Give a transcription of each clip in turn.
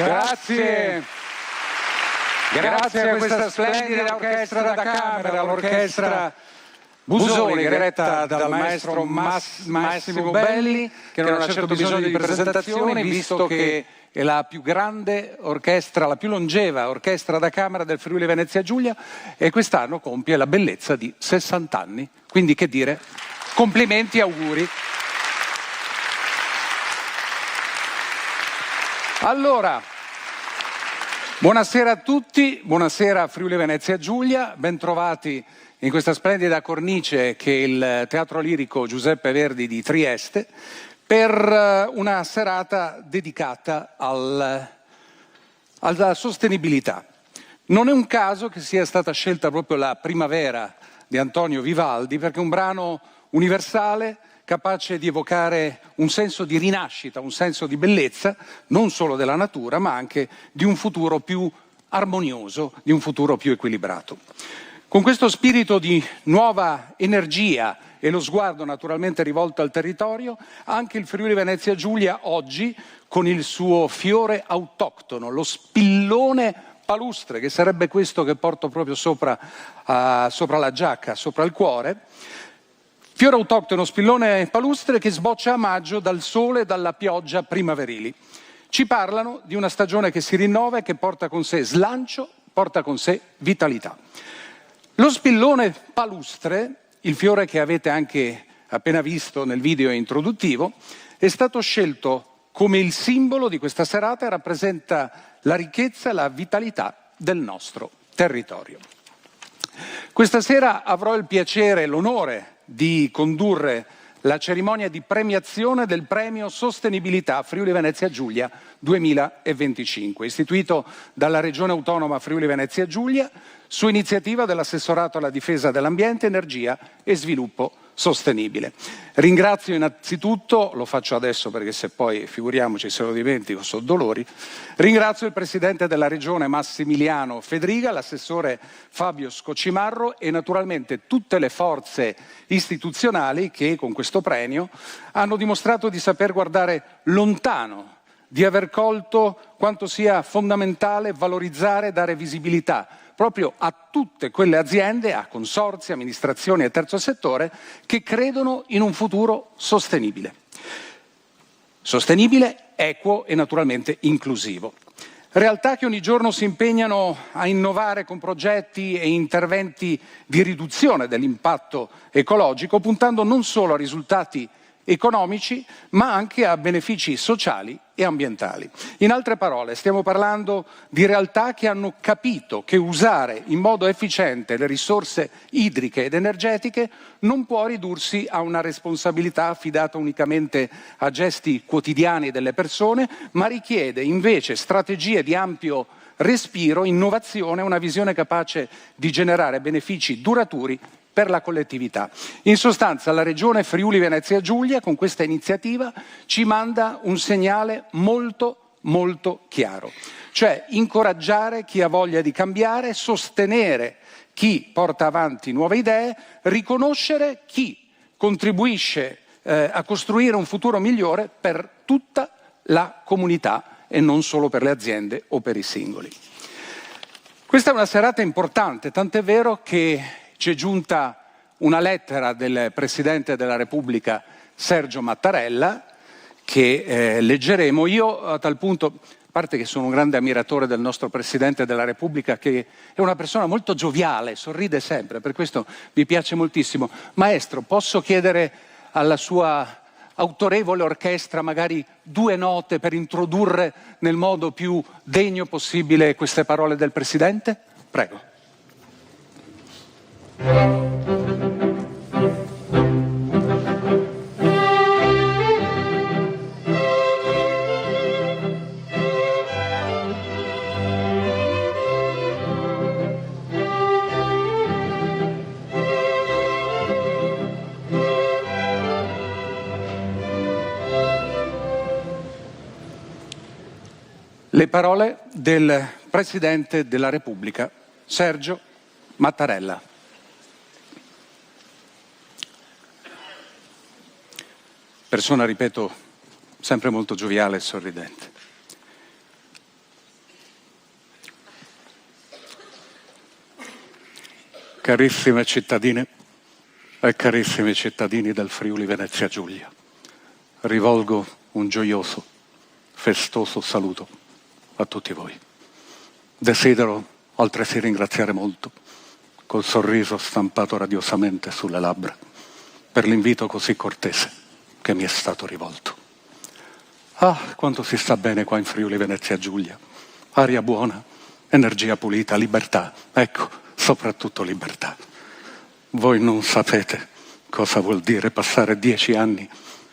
Grazie. Grazie a questa splendida orchestra da camera, l'orchestra Busoni, diretta dal maestro Massimo Belli, che non ha certo bisogno di presentazioni, visto che è la più grande orchestra, la più longeva orchestra da camera del Friuli Venezia Giulia, e quest'anno compie la bellezza di 60 anni. Quindi, che dire, complimenti e auguri. Allora, buonasera a tutti, buonasera a Friuli Venezia Giulia, bentrovati in questa splendida cornice che è il Teatro Lirico Giuseppe Verdi di Trieste per una serata dedicata alla sostenibilità. Non è un caso che sia stata scelta proprio la Primavera di Antonio Vivaldi, perché è un brano universale capace di evocare un senso di rinascita, un senso di bellezza, non solo della natura, ma anche di un futuro più armonioso, di un futuro più equilibrato. Con questo spirito di nuova energia e lo sguardo naturalmente rivolto al territorio, anche il Friuli Venezia Giulia oggi, con il suo fiore autoctono, lo spillone palustre, che sarebbe questo che porto proprio sopra la giacca, sopra il cuore, fiore autoctono, spillone palustre che sboccia a maggio dal sole e dalla pioggia primaverili. Ci parlano di una stagione che si rinnova e che porta con sé slancio, porta con sé vitalità. Lo spillone palustre, il fiore che avete anche appena visto nel video introduttivo, è stato scelto come il simbolo di questa serata e rappresenta la ricchezza e la vitalità del nostro territorio. Questa sera avrò il piacere e l'onore di condurre la cerimonia di premiazione del premio Sostenibilità Friuli Venezia Giulia 2025, istituito dalla Regione Autonoma Friuli Venezia Giulia su iniziativa dell'Assessorato alla difesa dell'ambiente, energia e sviluppo sostenibile. Ringrazio innanzitutto, lo faccio adesso perché se poi figuriamoci se lo dimentico sono dolori, ringrazio il Presidente della Regione Massimiliano Fedriga, l'assessore Fabio Scocimarro e naturalmente tutte le forze istituzionali che con questo premio hanno dimostrato di saper guardare lontano, di aver colto quanto sia fondamentale valorizzare e dare visibilità proprio a tutte quelle aziende, a consorzi, amministrazioni e terzo settore che credono in un futuro sostenibile. Sostenibile, equo e naturalmente inclusivo. Realtà che ogni giorno si impegnano a innovare con progetti e interventi di riduzione dell'impatto ecologico, puntando non solo a risultati economici, ma anche a benefici sociali e ambientali. In altre parole, stiamo parlando di realtà che hanno capito che usare in modo efficiente le risorse idriche ed energetiche non può ridursi a una responsabilità affidata unicamente a gesti quotidiani delle persone, ma richiede invece strategie di ampio respiro, innovazione e una visione capace di generare benefici duraturi per la collettività. In sostanza la Regione Friuli Venezia Giulia con questa iniziativa ci manda un segnale molto chiaro, cioè incoraggiare chi ha voglia di cambiare, sostenere chi porta avanti nuove idee, riconoscere chi contribuisce a costruire un futuro migliore per tutta la comunità e non solo per le aziende o per i singoli. Questa è una serata importante, tant'è vero che ci è giunta una lettera del Presidente della Repubblica Sergio Mattarella che leggeremo. Io a tal punto, a parte che sono un grande ammiratore del nostro Presidente della Repubblica, che è una persona molto gioviale, sorride sempre, per questo mi piace moltissimo. Maestro, posso chiedere alla sua autorevole orchestra magari 2 note per introdurre nel modo più degno possibile queste parole del Presidente? Prego. Le parole del Presidente della Repubblica, Sergio Mattarella. Persona, ripeto, sempre molto gioviale e sorridente. Carissime cittadine e carissimi cittadini del Friuli Venezia Giulia, rivolgo un gioioso, festoso saluto a tutti voi. Desidero altresì ringraziare molto, col sorriso stampato radiosamente sulle labbra, per l'invito così cortese che mi è stato rivolto. Ah, quanto si sta bene qua in Friuli Venezia Giulia. Aria buona, energia pulita, libertà. Ecco, soprattutto libertà. Voi non sapete cosa vuol dire passare 10 anni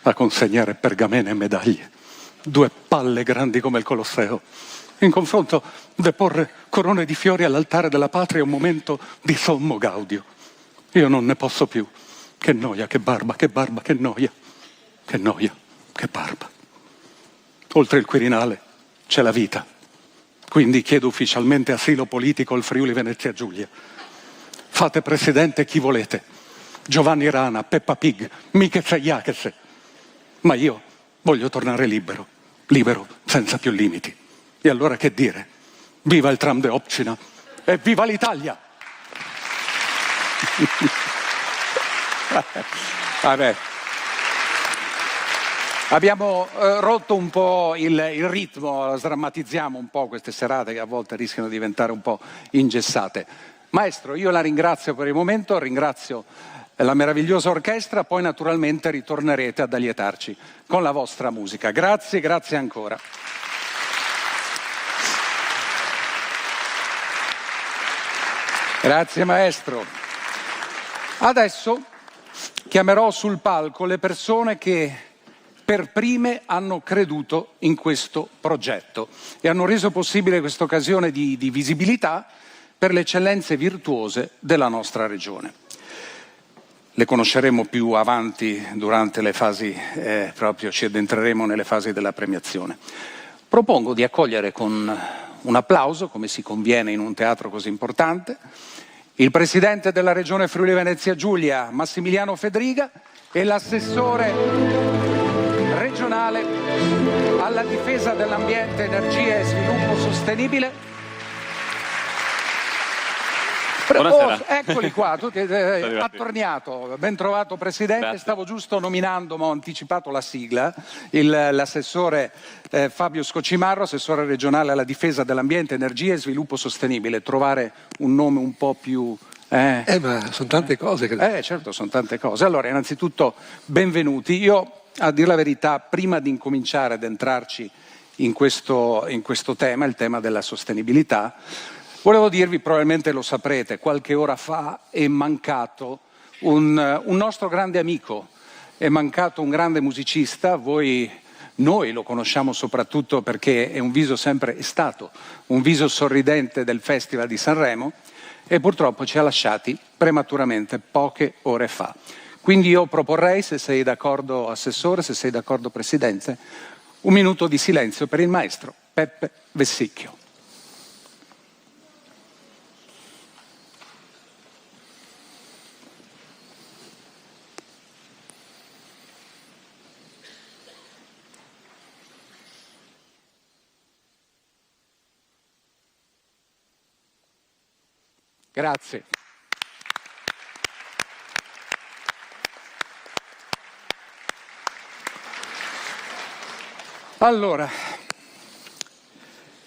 a consegnare pergamene e medaglie. 2 palle grandi come il Colosseo. In confronto, deporre corone di fiori all'altare della patria è un momento di sommo gaudio. Io non ne posso più. Che noia, che barba, che barba, che noia. Che noia, che barba. Oltre il Quirinale c'è la vita. Quindi chiedo ufficialmente asilo politico al Friuli Venezia Giulia. Fate presidente chi volete. Giovanni Rana, Peppa Pig, Mikese Jakese. Ma io voglio tornare libero. Libero, senza più limiti. E allora che dire? Viva il tram de Opcina e viva l'Italia! Vabbè. Abbiamo rotto un po' il ritmo, sdrammatizziamo un po' queste serate che a volte rischiano di diventare un po' ingessate. Maestro, io la ringrazio per il momento, ringrazio la meravigliosa orchestra, poi naturalmente ritornerete ad allietarci con la vostra musica. Grazie, grazie ancora. Grazie maestro. Adesso chiamerò sul palco le persone che per prime hanno creduto in questo progetto e hanno reso possibile questa occasione di visibilità per le eccellenze virtuose della nostra regione. Le conosceremo più avanti durante le fasi, proprio ci addentreremo nelle fasi della premiazione. Propongo di accogliere con un applauso, come si conviene in un teatro così importante, il Presidente della Regione Friuli Venezia Giulia, Massimiliano Fedriga, e l'assessore regionale alla difesa dell'ambiente, energia e sviluppo sostenibile. Buonasera. Eccoli qua, tu attorniato, ben trovato Presidente. Grazie. Stavo giusto nominando, ma ho anticipato la sigla, l'assessore Fabio Scocimarro, assessore regionale alla difesa dell'ambiente, energia e sviluppo sostenibile. Trovare un nome un po' più... ma sono tante cose. Certo, sono tante cose. Allora, innanzitutto, benvenuti. Io, a dire la verità, prima di incominciare ad entrarci in questo tema, il tema della sostenibilità, volevo dirvi, probabilmente lo saprete, qualche ora fa è mancato un nostro grande amico, è mancato un grande musicista. Noi lo conosciamo soprattutto perché è stato un viso sorridente del Festival di Sanremo e purtroppo ci ha lasciati prematuramente poche ore fa. Quindi io proporrei, se sei d'accordo Assessore, se sei d'accordo Presidente, un minuto di silenzio per il maestro Peppe Vessicchio. Grazie. Allora,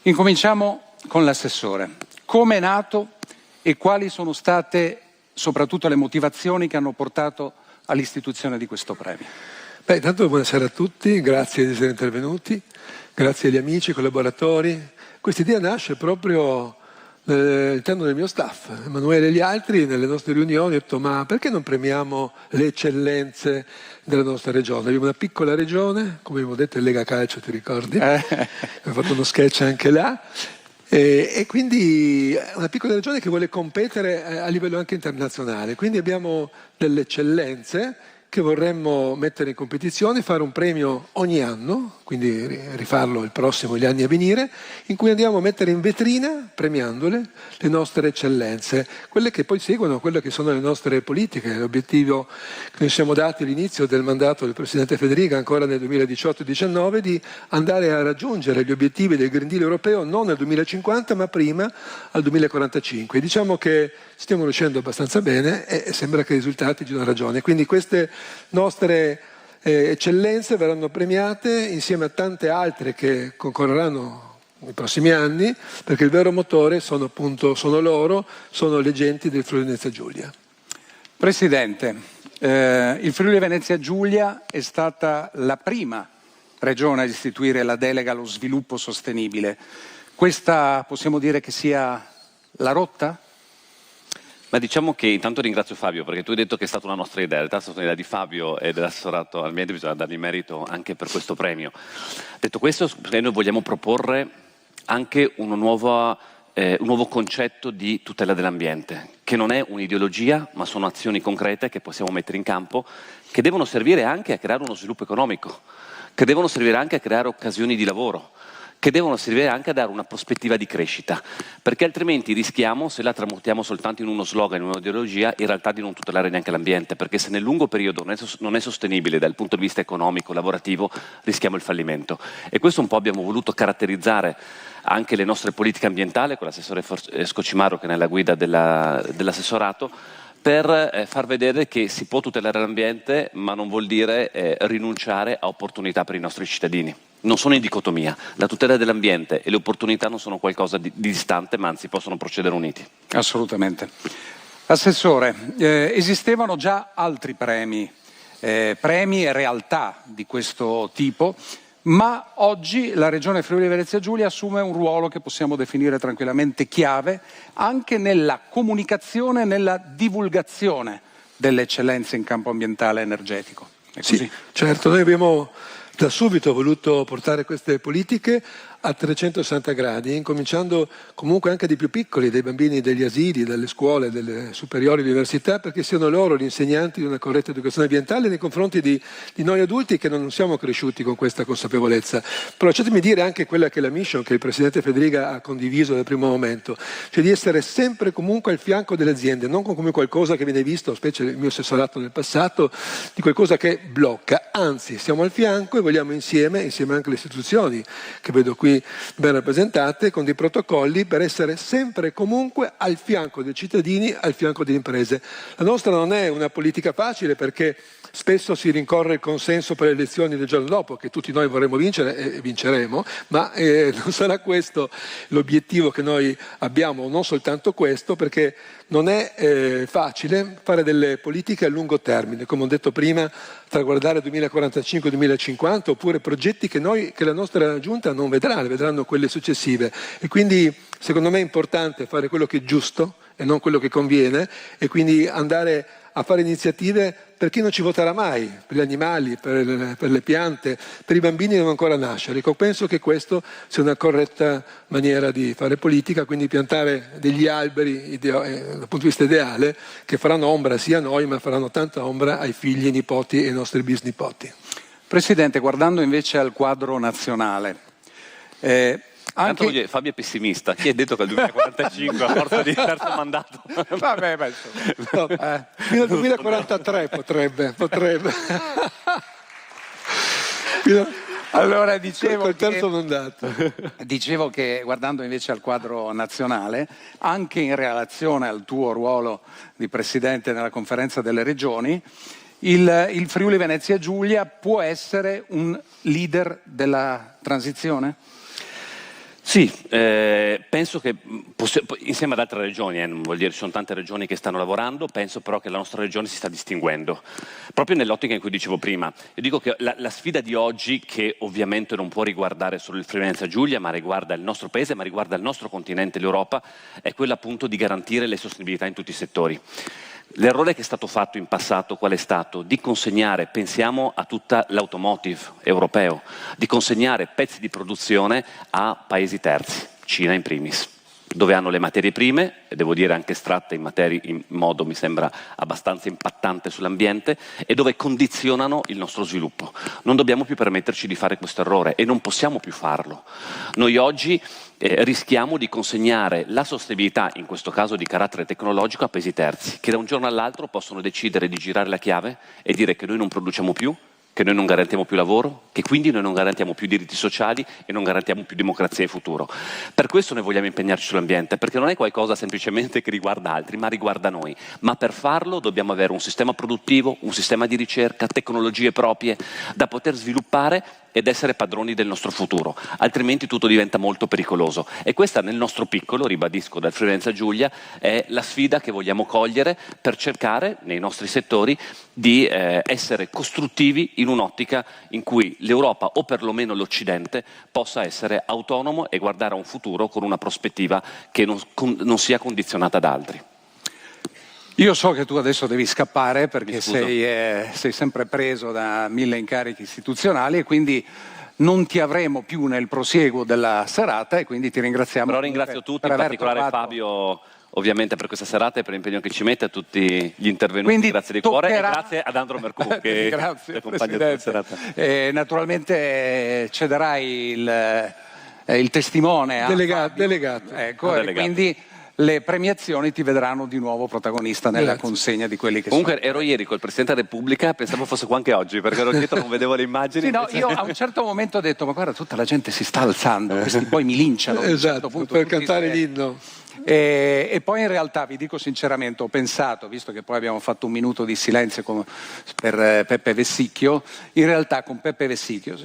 incominciamo con l'assessore. Come è nato e quali sono state soprattutto le motivazioni che hanno portato all'istituzione di questo premio? Intanto buonasera a tutti, grazie di essere intervenuti, grazie agli amici, collaboratori. Questa idea nasce proprio all'interno del mio staff. Emanuele e gli altri nelle nostre riunioni hanno detto: ma perché non premiamo le eccellenze della nostra regione? Abbiamo una piccola regione, come abbiamo detto in Lega Calcio, ti ricordi? Abbiamo fatto uno sketch anche là. E quindi una piccola regione che vuole competere a livello anche internazionale. Quindi abbiamo delle eccellenze che vorremmo mettere in competizione, fare un premio ogni anno, quindi rifarlo il prossimo e gli anni a venire, in cui andiamo a mettere in vetrina, premiandole, le nostre eccellenze, quelle che poi seguono quelle che sono le nostre politiche. L'obiettivo che noi siamo dati all'inizio del mandato del Presidente Fedriga, ancora nel 2018-19, di andare a raggiungere gli obiettivi del Green Deal europeo non nel 2050 ma prima, al 2045. E diciamo che stiamo riuscendo abbastanza bene e sembra che i risultati ci diano ragione. Quindi queste nostre eccellenze verranno premiate insieme a tante altre che concorreranno nei prossimi anni, perché il vero motore sono le genti del Friuli Venezia Giulia. Presidente, il Friuli Venezia Giulia è stata la prima Regione ad istituire la delega allo sviluppo sostenibile. Questa possiamo dire che sia la rotta? Ma diciamo che intanto ringrazio Fabio, perché tu hai detto che è stata una nostra idea, in realtà è stata un'idea di Fabio e dell'assessorato ambiente, bisogna dargli merito anche per questo premio. Detto questo, noi vogliamo proporre anche un nuovo concetto di tutela dell'ambiente, che non è un'ideologia, ma sono azioni concrete che possiamo mettere in campo, che devono servire anche a creare uno sviluppo economico, che devono servire anche a creare occasioni di lavoro, che devono servire anche a dare una prospettiva di crescita, perché altrimenti rischiamo, se la tramutiamo soltanto in uno slogan, in un'ideologia, in realtà di non tutelare neanche l'ambiente, perché se nel lungo periodo non è sostenibile dal punto di vista economico, lavorativo, rischiamo il fallimento. E questo un po' abbiamo voluto caratterizzare anche le nostre politiche ambientali, con l'assessore Scocimaro che è nella guida dell'assessorato, per far vedere che si può tutelare l'ambiente, ma non vuol dire rinunciare a opportunità per i nostri cittadini. Non sono in dicotomia, la tutela dell'ambiente e le opportunità non sono qualcosa di distante, ma anzi possono procedere uniti. Assolutamente. Assessore, esistevano già altri premi e realtà di questo tipo, ma oggi la Regione Friuli Venezia Giulia assume un ruolo che possiamo definire tranquillamente chiave anche nella comunicazione e nella divulgazione delle eccellenze in campo ambientale e energetico. È così? Sì, certo, noi abbiamo da subito voluto portare queste politiche a 360 gradi, incominciando comunque anche dai più piccoli, dai bambini degli asili, dalle scuole, delle superiori università, perché siano loro gli insegnanti di una corretta educazione ambientale nei confronti di noi adulti che non siamo cresciuti con questa consapevolezza. Però lasciatemi dire anche quella che è la mission che il Presidente Federica ha condiviso dal primo momento, cioè di essere sempre comunque al fianco delle aziende, non come qualcosa che viene visto, specie il mio assessorato nel passato, di qualcosa che blocca, anzi siamo al fianco e vogliamo insieme anche le istituzioni che vedo qui ben rappresentate, con dei protocolli per essere sempre e comunque al fianco dei cittadini, al fianco delle imprese. La nostra non è una politica facile perché spesso si rincorre il consenso per le elezioni del giorno dopo, che tutti noi vorremmo vincere e vinceremo, ma non sarà questo l'obiettivo che noi abbiamo, non soltanto questo, perché non è facile fare delle politiche a lungo termine, come ho detto prima, traguardare 2045-2050, oppure progetti che la nostra Giunta non vedrà, le vedranno quelle successive. E quindi secondo me è importante fare quello che è giusto e non quello che conviene, e quindi andare a fare iniziative per chi non ci voterà mai, per gli animali, per le piante, per i bambini che devono ancora nascere. Ecco, penso che questo sia una corretta maniera di fare politica, quindi piantare degli alberi dal punto di vista ideale che faranno ombra sia a noi, ma faranno tanta ombra ai figli, ai nipoti e ai nostri bisnipoti. Presidente, guardando invece al quadro nazionale, Anche Fabio è pessimista, chi ha detto che il 2045 a forza di terzo mandato? Vabbè, no, fino al 2043 potrebbe. Allora dicevo col terzo mandato. Dicevo che guardando invece al quadro nazionale, anche in relazione al tuo ruolo di Presidente nella Conferenza delle Regioni, il Friuli Venezia Giulia può essere un leader della transizione? Sì, penso che insieme ad altre regioni, non vuol dire ci sono tante regioni che stanno lavorando, penso però che la nostra regione si sta distinguendo, proprio nell'ottica in cui dicevo prima. Io dico che la sfida di oggi, che ovviamente non può riguardare solo il Friuli Venezia Giulia, ma riguarda il nostro paese, ma riguarda il nostro continente, l'Europa, è quella appunto di garantire le sostenibilità in tutti i settori. L'errore che è stato fatto in passato qual è stato? Di consegnare, pensiamo a tutta l'automotive europeo, di consegnare pezzi di produzione a paesi terzi, Cina in primis, dove hanno le materie prime, e devo dire anche estratte in modo mi sembra abbastanza impattante sull'ambiente, e dove condizionano il nostro sviluppo. Non dobbiamo più permetterci di fare questo errore e non possiamo più farlo. Noi oggi rischiamo di consegnare la sostenibilità, in questo caso di carattere tecnologico, a paesi terzi, che da un giorno all'altro possono decidere di girare la chiave e dire che noi non produciamo più, che noi non garantiamo più lavoro, che quindi noi non garantiamo più diritti sociali e non garantiamo più democrazia e futuro. Per questo noi vogliamo impegnarci sull'ambiente, perché non è qualcosa semplicemente che riguarda altri, ma riguarda noi. Ma per farlo dobbiamo avere un sistema produttivo, un sistema di ricerca, tecnologie proprie da poter sviluppare ed essere padroni del nostro futuro, altrimenti tutto diventa molto pericoloso. E questa nel nostro piccolo, ribadisco, dal Friuli Venezia Giulia, è la sfida che vogliamo cogliere per cercare nei nostri settori di essere costruttivi in un'ottica in cui l'Europa, o perlomeno l'Occidente, possa essere autonomo e guardare a un futuro con una prospettiva che non sia condizionata da altri. Io so che tu adesso devi scappare perché sei sempre preso da 1000 incarichi istituzionali e quindi non ti avremo più nel prosieguo della serata e quindi ti ringraziamo. Però ringrazio tutti, in particolare Fabio, ovviamente per questa serata e per l'impegno che ci mette, a tutti gli intervenuti, quindi grazie di cuore, e grazie ad Andro Mercù che grazie, accompagna questa serata. Naturalmente cederai il testimone a delegato. Ecco, e quindi le premiazioni ti vedranno di nuovo protagonista nella consegna di quelli che Comunque ero ieri col Presidente della Repubblica, pensavo fosse qua anche oggi, perché ero dietro, non vedevo le immagini. Sì, no, io a un certo momento ho detto, ma guarda, tutta la gente si sta alzando, questi poi mi linciano. Esatto, a un certo punto, per cantare l'inno. E poi in realtà, vi dico sinceramente, ho pensato, visto che poi abbiamo fatto un minuto di silenzio per Peppe Vessicchio, in realtà con Peppe Vessicchio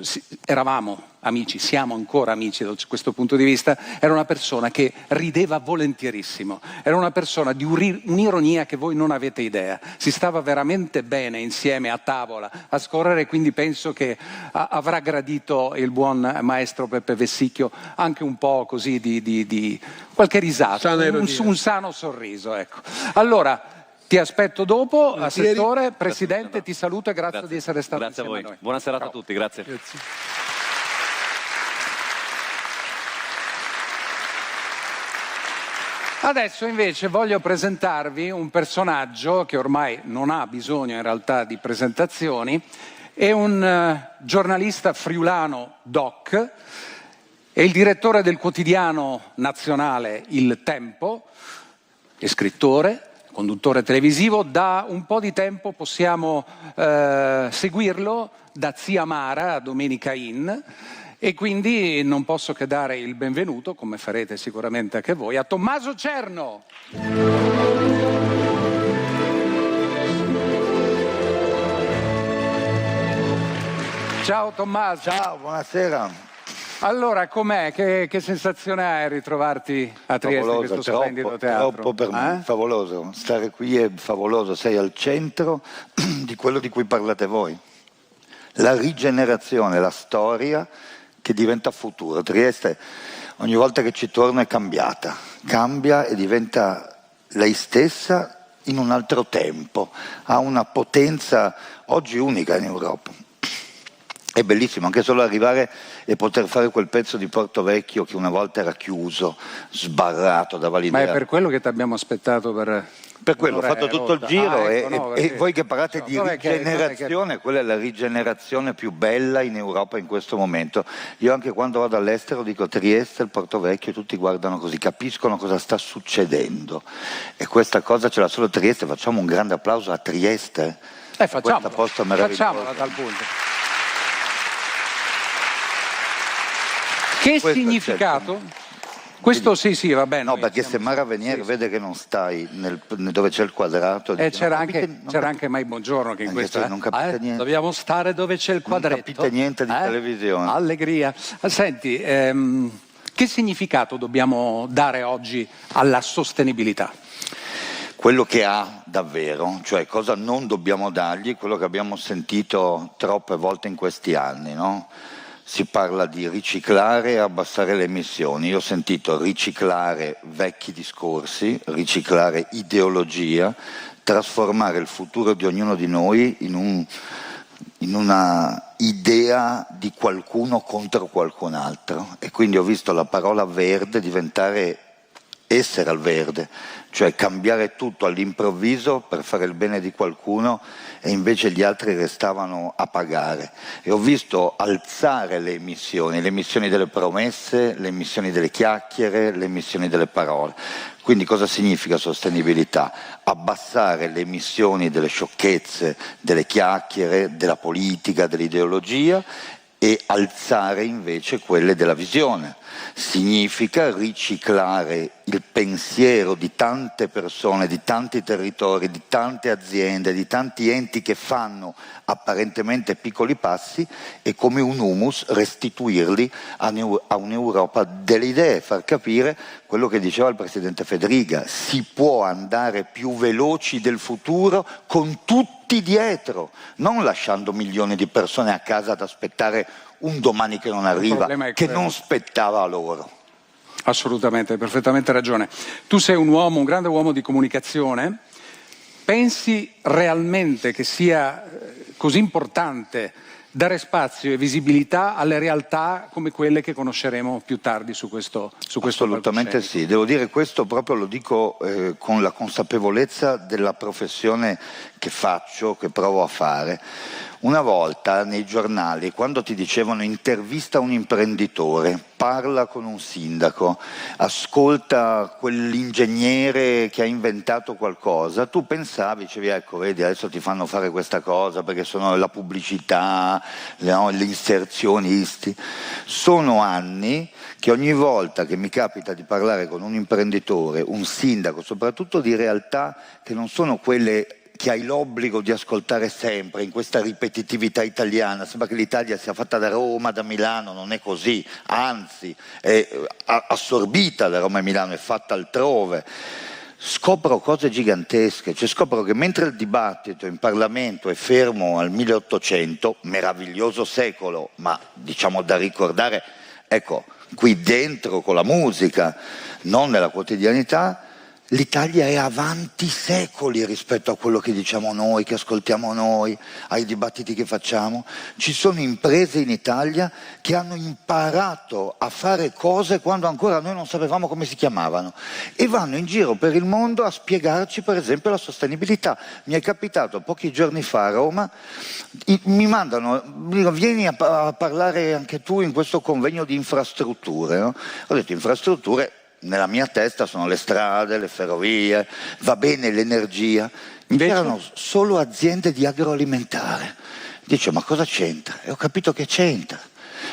eravamo amici, siamo ancora amici da questo punto di vista. Era una persona che rideva volentierissimo, era una persona di un'ironia che voi non avete idea, si stava veramente bene insieme a tavola a scorrere, quindi penso che avrà gradito il buon maestro Peppe Vessicchio anche un po' così di qualche risata, un sano sorriso, ecco. Allora ti aspetto dopo, Assessore, Presidente, ti saluto e grazie di essere stato insieme a voi. Buona serata a tutti, grazie. Adesso invece voglio presentarvi un personaggio che ormai non ha bisogno in realtà di presentazioni, è un giornalista friulano doc, è il direttore del quotidiano nazionale Il Tempo, è scrittore, conduttore televisivo, da un po' di tempo possiamo seguirlo da Zia Mara a Domenica In. E quindi non posso che dare il benvenuto, come farete sicuramente anche voi, a Tommaso Cerno. Ciao Tommaso. Ciao, buonasera. Allora, com'è? Che sensazione hai a ritrovarti a Trieste in questo splendido teatro? Troppo per me, favoloso. Stare qui è favoloso, sei al centro di quello di cui parlate voi. La rigenerazione, la storia che diventa futuro. Trieste ogni volta che ci torna è cambiata, cambia e diventa lei stessa in un altro tempo, ha una potenza oggi unica in Europa. È bellissimo anche solo arrivare e poter fare quel pezzo di Porto Vecchio che una volta era chiuso, sbarrato, dava l'idea. Ma è per quello che ti abbiamo aspettato per quello ho fatto tutto il giro e voi che parlate di rigenerazione, quella è la rigenerazione più bella in Europa in questo momento. Io anche quando vado all'estero dico Trieste, il Porto Vecchio, tutti guardano così, capiscono cosa sta succedendo e questa cosa ce l'ha solo Trieste. Facciamo un grande applauso a Trieste, facciamola facciamola a tal punto. Che significato? Questo sì, va bene. No, perché se Mara Venier vede che non stai dove c'è il quadrato... c'era anche Mai Buongiorno che in questo... Non capite niente. Dobbiamo stare dove c'è il quadretto. Non capite niente di televisione. Allegria. Senti, che significato dobbiamo dare oggi alla sostenibilità? Quello che ha davvero, cioè cosa non dobbiamo dargli, quello che abbiamo sentito troppe volte in questi anni, no? Si parla di riciclare e abbassare le emissioni. Io ho sentito riciclare vecchi discorsi, riciclare ideologia, trasformare il futuro di ognuno di noi in una idea di qualcuno contro qualcun altro. E quindi ho visto la parola verde diventare essere al verde, cioè cambiare tutto all'improvviso per fare il bene di qualcuno e invece gli altri restavano a pagare. E ho visto alzare le emissioni delle promesse, le emissioni delle chiacchiere, le emissioni delle parole. Quindi cosa significa sostenibilità? Abbassare le emissioni delle sciocchezze, delle chiacchiere, della politica, dell'ideologia e alzare invece quelle della visione. Significa riciclare il pensiero di tante persone, di tanti territori, di tante aziende, di tanti enti che fanno apparentemente piccoli passi e come un humus restituirli a un'Europa delle idee, far capire quello che diceva il Presidente Federiga, si può andare più veloci del futuro con tutti tutti dietro, non lasciando milioni di persone a casa ad aspettare un domani che non arriva, che non spettava a loro. Assolutamente, hai perfettamente ragione. Tu sei un grande uomo di comunicazione. Pensi realmente che sia così importante dare spazio e visibilità alle realtà come quelle che conosceremo più tardi su questo Assolutamente sì, devo dire questo proprio lo dico con la consapevolezza della professione che faccio, che provo a fare. Una volta nei giornali, quando ti dicevano intervista un imprenditore, parla con un sindaco, ascolta quell'ingegnere che ha inventato qualcosa, tu pensavi, dicevi ecco vedi adesso ti fanno fare questa cosa perché sono la pubblicità, gli inserzionisti. Sono anni che ogni volta che mi capita di parlare con un imprenditore, un sindaco, soprattutto di realtà che non sono quelle che hai l'obbligo di ascoltare sempre in questa ripetitività italiana, sembra che l'Italia sia fatta da Roma, da Milano, non è così, anzi è assorbita da Roma e Milano, è fatta altrove. Scopro cose gigantesche, cioè scopro che mentre il dibattito in Parlamento è fermo al 1800, meraviglioso secolo, ma diciamo da ricordare, ecco, qui dentro con la musica, non nella quotidianità, l'Italia è avanti secoli rispetto a quello che diciamo noi, che ascoltiamo noi, ai dibattiti che facciamo. Ci sono imprese in Italia che hanno imparato a fare cose quando ancora noi non sapevamo come si chiamavano e vanno in giro per il mondo a spiegarci per esempio la sostenibilità. Mi è capitato pochi giorni fa a Roma, mi mandano, dicono vieni a parlare anche tu in questo convegno di infrastrutture, no? Ho detto infrastrutture, nella mia testa sono le strade, le ferrovie, va bene l'energia, invece erano solo aziende di agroalimentare. Dice ma cosa c'entra? E ho capito che c'entra,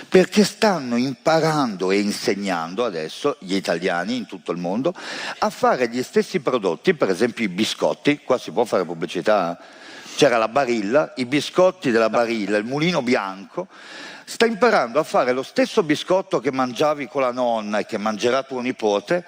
perché stanno imparando e insegnando adesso gli italiani in tutto il mondo a fare gli stessi prodotti, per esempio i biscotti, qua si può fare pubblicità, c'era la Barilla, i biscotti della Barilla, il mulino bianco, sta imparando a fare lo stesso biscotto che mangiavi con la nonna e che mangerà tuo nipote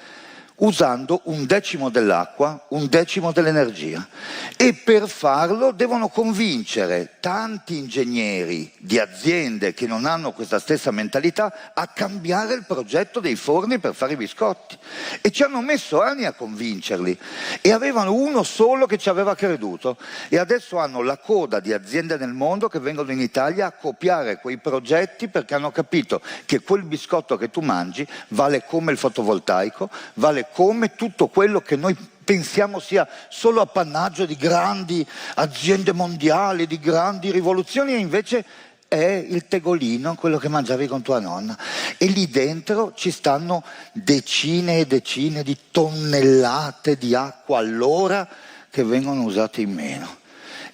usando 1/10 dell'acqua, 1/10 dell'energia. E per farlo devono convincere tanti ingegneri di aziende che non hanno questa stessa mentalità a cambiare il progetto dei forni per fare i biscotti. E ci hanno messo anni a convincerli. E avevano uno solo che ci aveva creduto. E adesso hanno la coda di aziende nel mondo che vengono in Italia a copiare quei progetti perché hanno capito che quel biscotto che tu mangi vale come il fotovoltaico, vale come tutto quello che noi pensiamo sia solo appannaggio di grandi aziende mondiali, di grandi rivoluzioni, e invece è il tegolino, quello che mangiavi con tua nonna. E lì dentro ci stanno decine e decine di tonnellate di acqua all'ora che vengono usate in meno.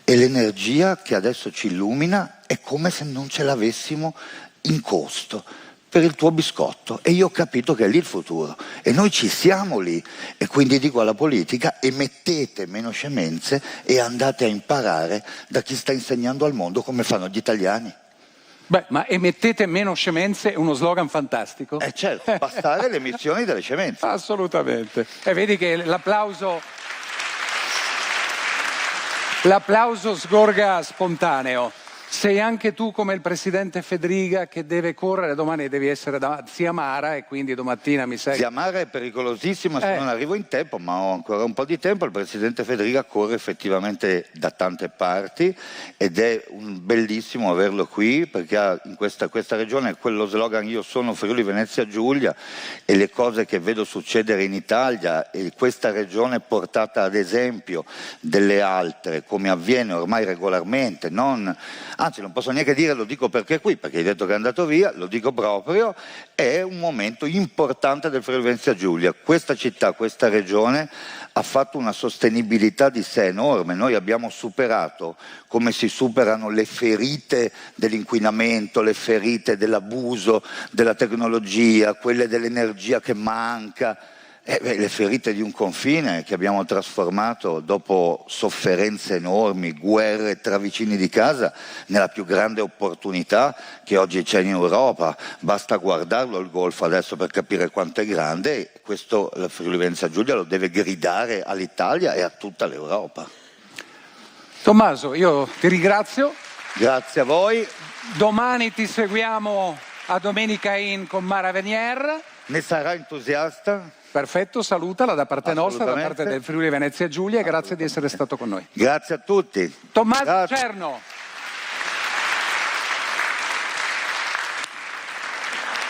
E l'energia che adesso ci illumina è come se non ce l'avessimo in costo per il tuo biscotto, e io ho capito che è lì il futuro e noi ci siamo lì, e quindi dico alla politica emettete meno scemenze e andate a imparare da chi sta insegnando al mondo come fanno gli italiani. Beh, ma emettete meno scemenze è uno slogan fantastico. Certo, bastare le emissioni delle scemenze. Assolutamente. E vedi che l'applauso sgorga spontaneo. Sei anche tu come il presidente Fedriga che deve correre, domani devi essere da Zia Mara e quindi domattina mi sai... Zia Mara è pericolosissima se non arrivo in tempo, ma ho ancora un po' di tempo. Il presidente Fedriga corre effettivamente da tante parti ed è bellissimo averlo qui perché ha in questa regione quello slogan io sono Friuli Venezia Giulia, e le cose che vedo succedere in Italia e questa regione portata ad esempio delle altre, come avviene ormai regolarmente, anzi non posso neanche dire lo dico perché hai detto che è andato via, lo dico proprio, è un momento importante del Friuli Venezia Giulia. Questa città, questa regione ha fatto una sostenibilità di sé enorme. Noi abbiamo superato, come si superano le ferite dell'inquinamento, le ferite dell'abuso della tecnologia, quelle dell'energia che manca, le ferite di un confine che abbiamo trasformato dopo sofferenze enormi, guerre tra vicini di casa, nella più grande opportunità che oggi c'è in Europa. Basta guardarlo il Golfo adesso per capire quanto è grande, e questo la Friuli Venezia Giulia lo deve gridare all'Italia e a tutta l'Europa. Tommaso, io ti ringrazio. Grazie a voi. Domani ti seguiamo a Domenica In con Mara Venier. Ne sarà entusiasta. Perfetto, salutala da parte nostra, da parte del Friuli Venezia Giulia, e grazie di essere stato con noi. Grazie a tutti. Tommaso Grazie. Cerno.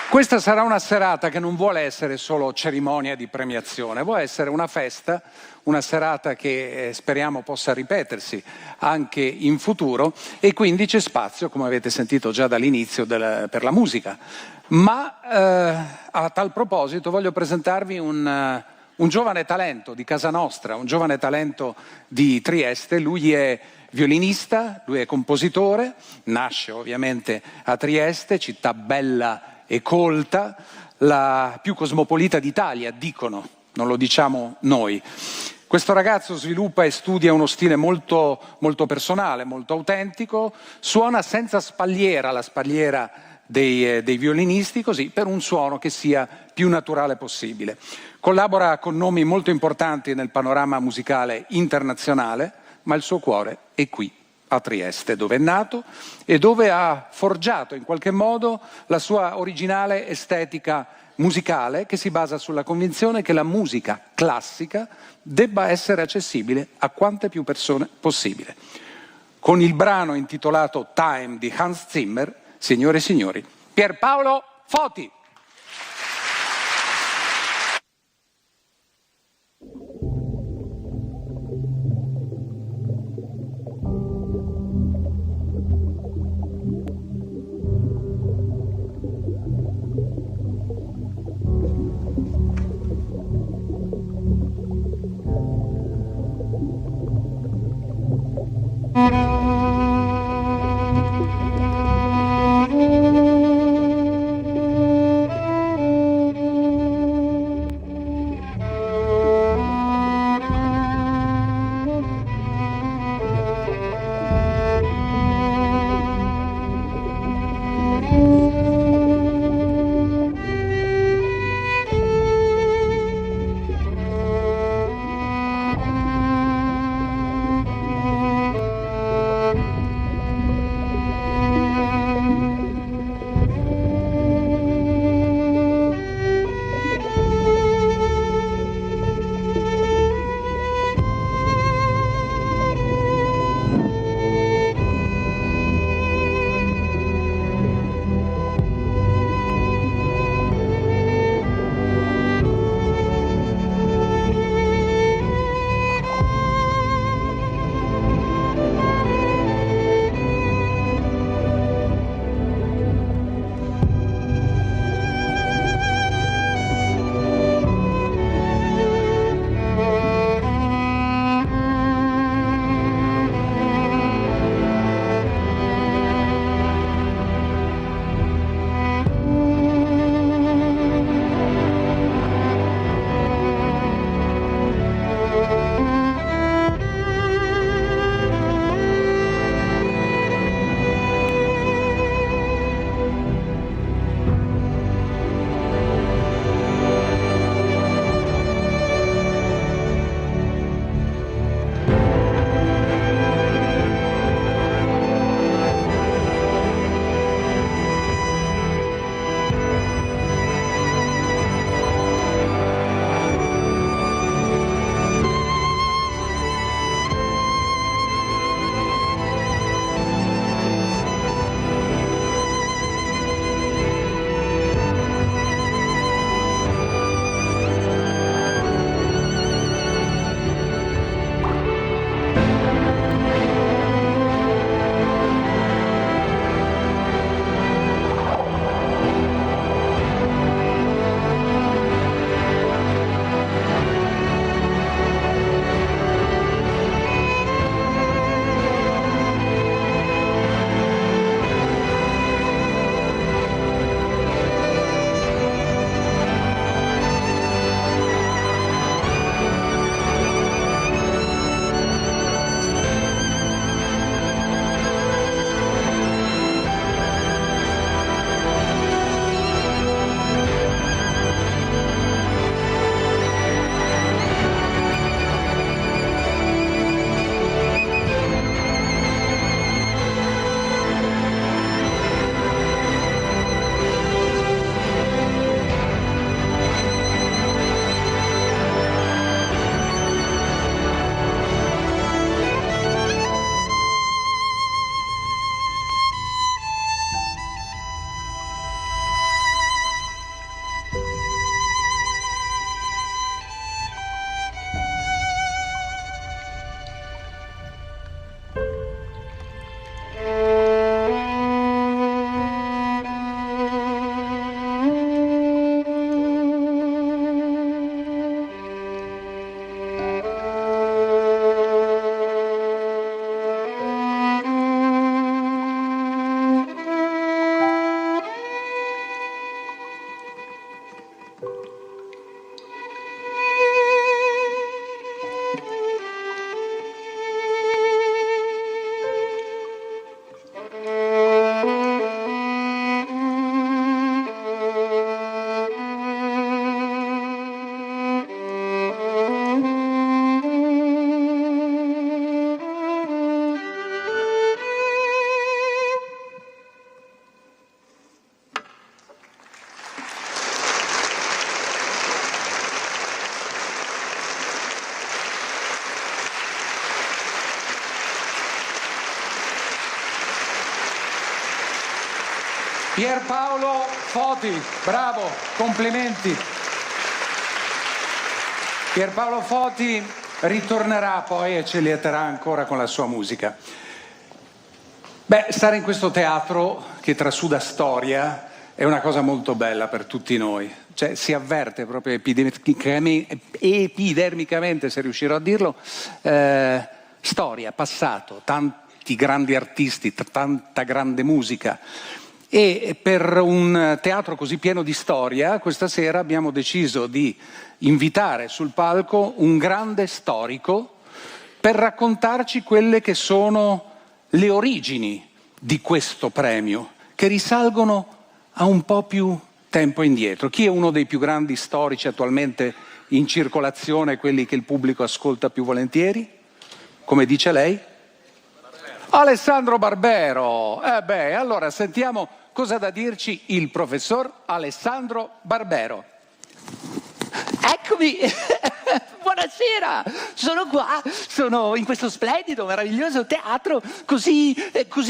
Questa sarà una serata che non vuole essere solo cerimonia di premiazione, vuole essere una festa, una serata che speriamo possa ripetersi anche in futuro, e quindi c'è spazio, come avete sentito già dall'inizio, per la musica. Ma a tal proposito voglio presentarvi un giovane talento di casa nostra, un giovane talento di Trieste. Lui è violinista, lui è compositore, nasce ovviamente a Trieste, città bella e colta, la più cosmopolita d'Italia, dicono, non lo diciamo noi. Questo ragazzo sviluppa e studia uno stile molto, molto personale, molto autentico, suona senza spalliera, la spalliera dei violinisti, così, per un suono che sia più naturale possibile. Collabora con nomi molto importanti nel panorama musicale internazionale, ma il suo cuore è qui, a Trieste, dove è nato e dove ha forgiato in qualche modo la sua originale estetica musicale, che si basa sulla convinzione che la musica classica debba essere accessibile a quante più persone possibile. Con il brano intitolato Time di Hans Zimmer, signore e signori, Pierpaolo Foti. Pierpaolo Foti, bravo, complimenti. Pierpaolo Foti ritornerà poi e ci lieterà ancora con la sua musica. Beh, stare in questo teatro che trasuda storia è una cosa molto bella per tutti noi. Cioè, si avverte proprio epidermicamente, se riuscirò a dirlo, storia, passato, tanti grandi artisti, tanta grande musica. E per un teatro così pieno di storia, questa sera abbiamo deciso di invitare sul palco un grande storico per raccontarci quelle che sono le origini di questo premio, che risalgono a un po' più tempo indietro. Chi è uno dei più grandi storici attualmente in circolazione, quelli che il pubblico ascolta più volentieri? Come dice lei? Alessandro Barbero. Allora sentiamo cosa ha da dirci il professor Alessandro Barbero. Eccomi, buonasera, sono qua, sono in questo splendido, meraviglioso teatro, così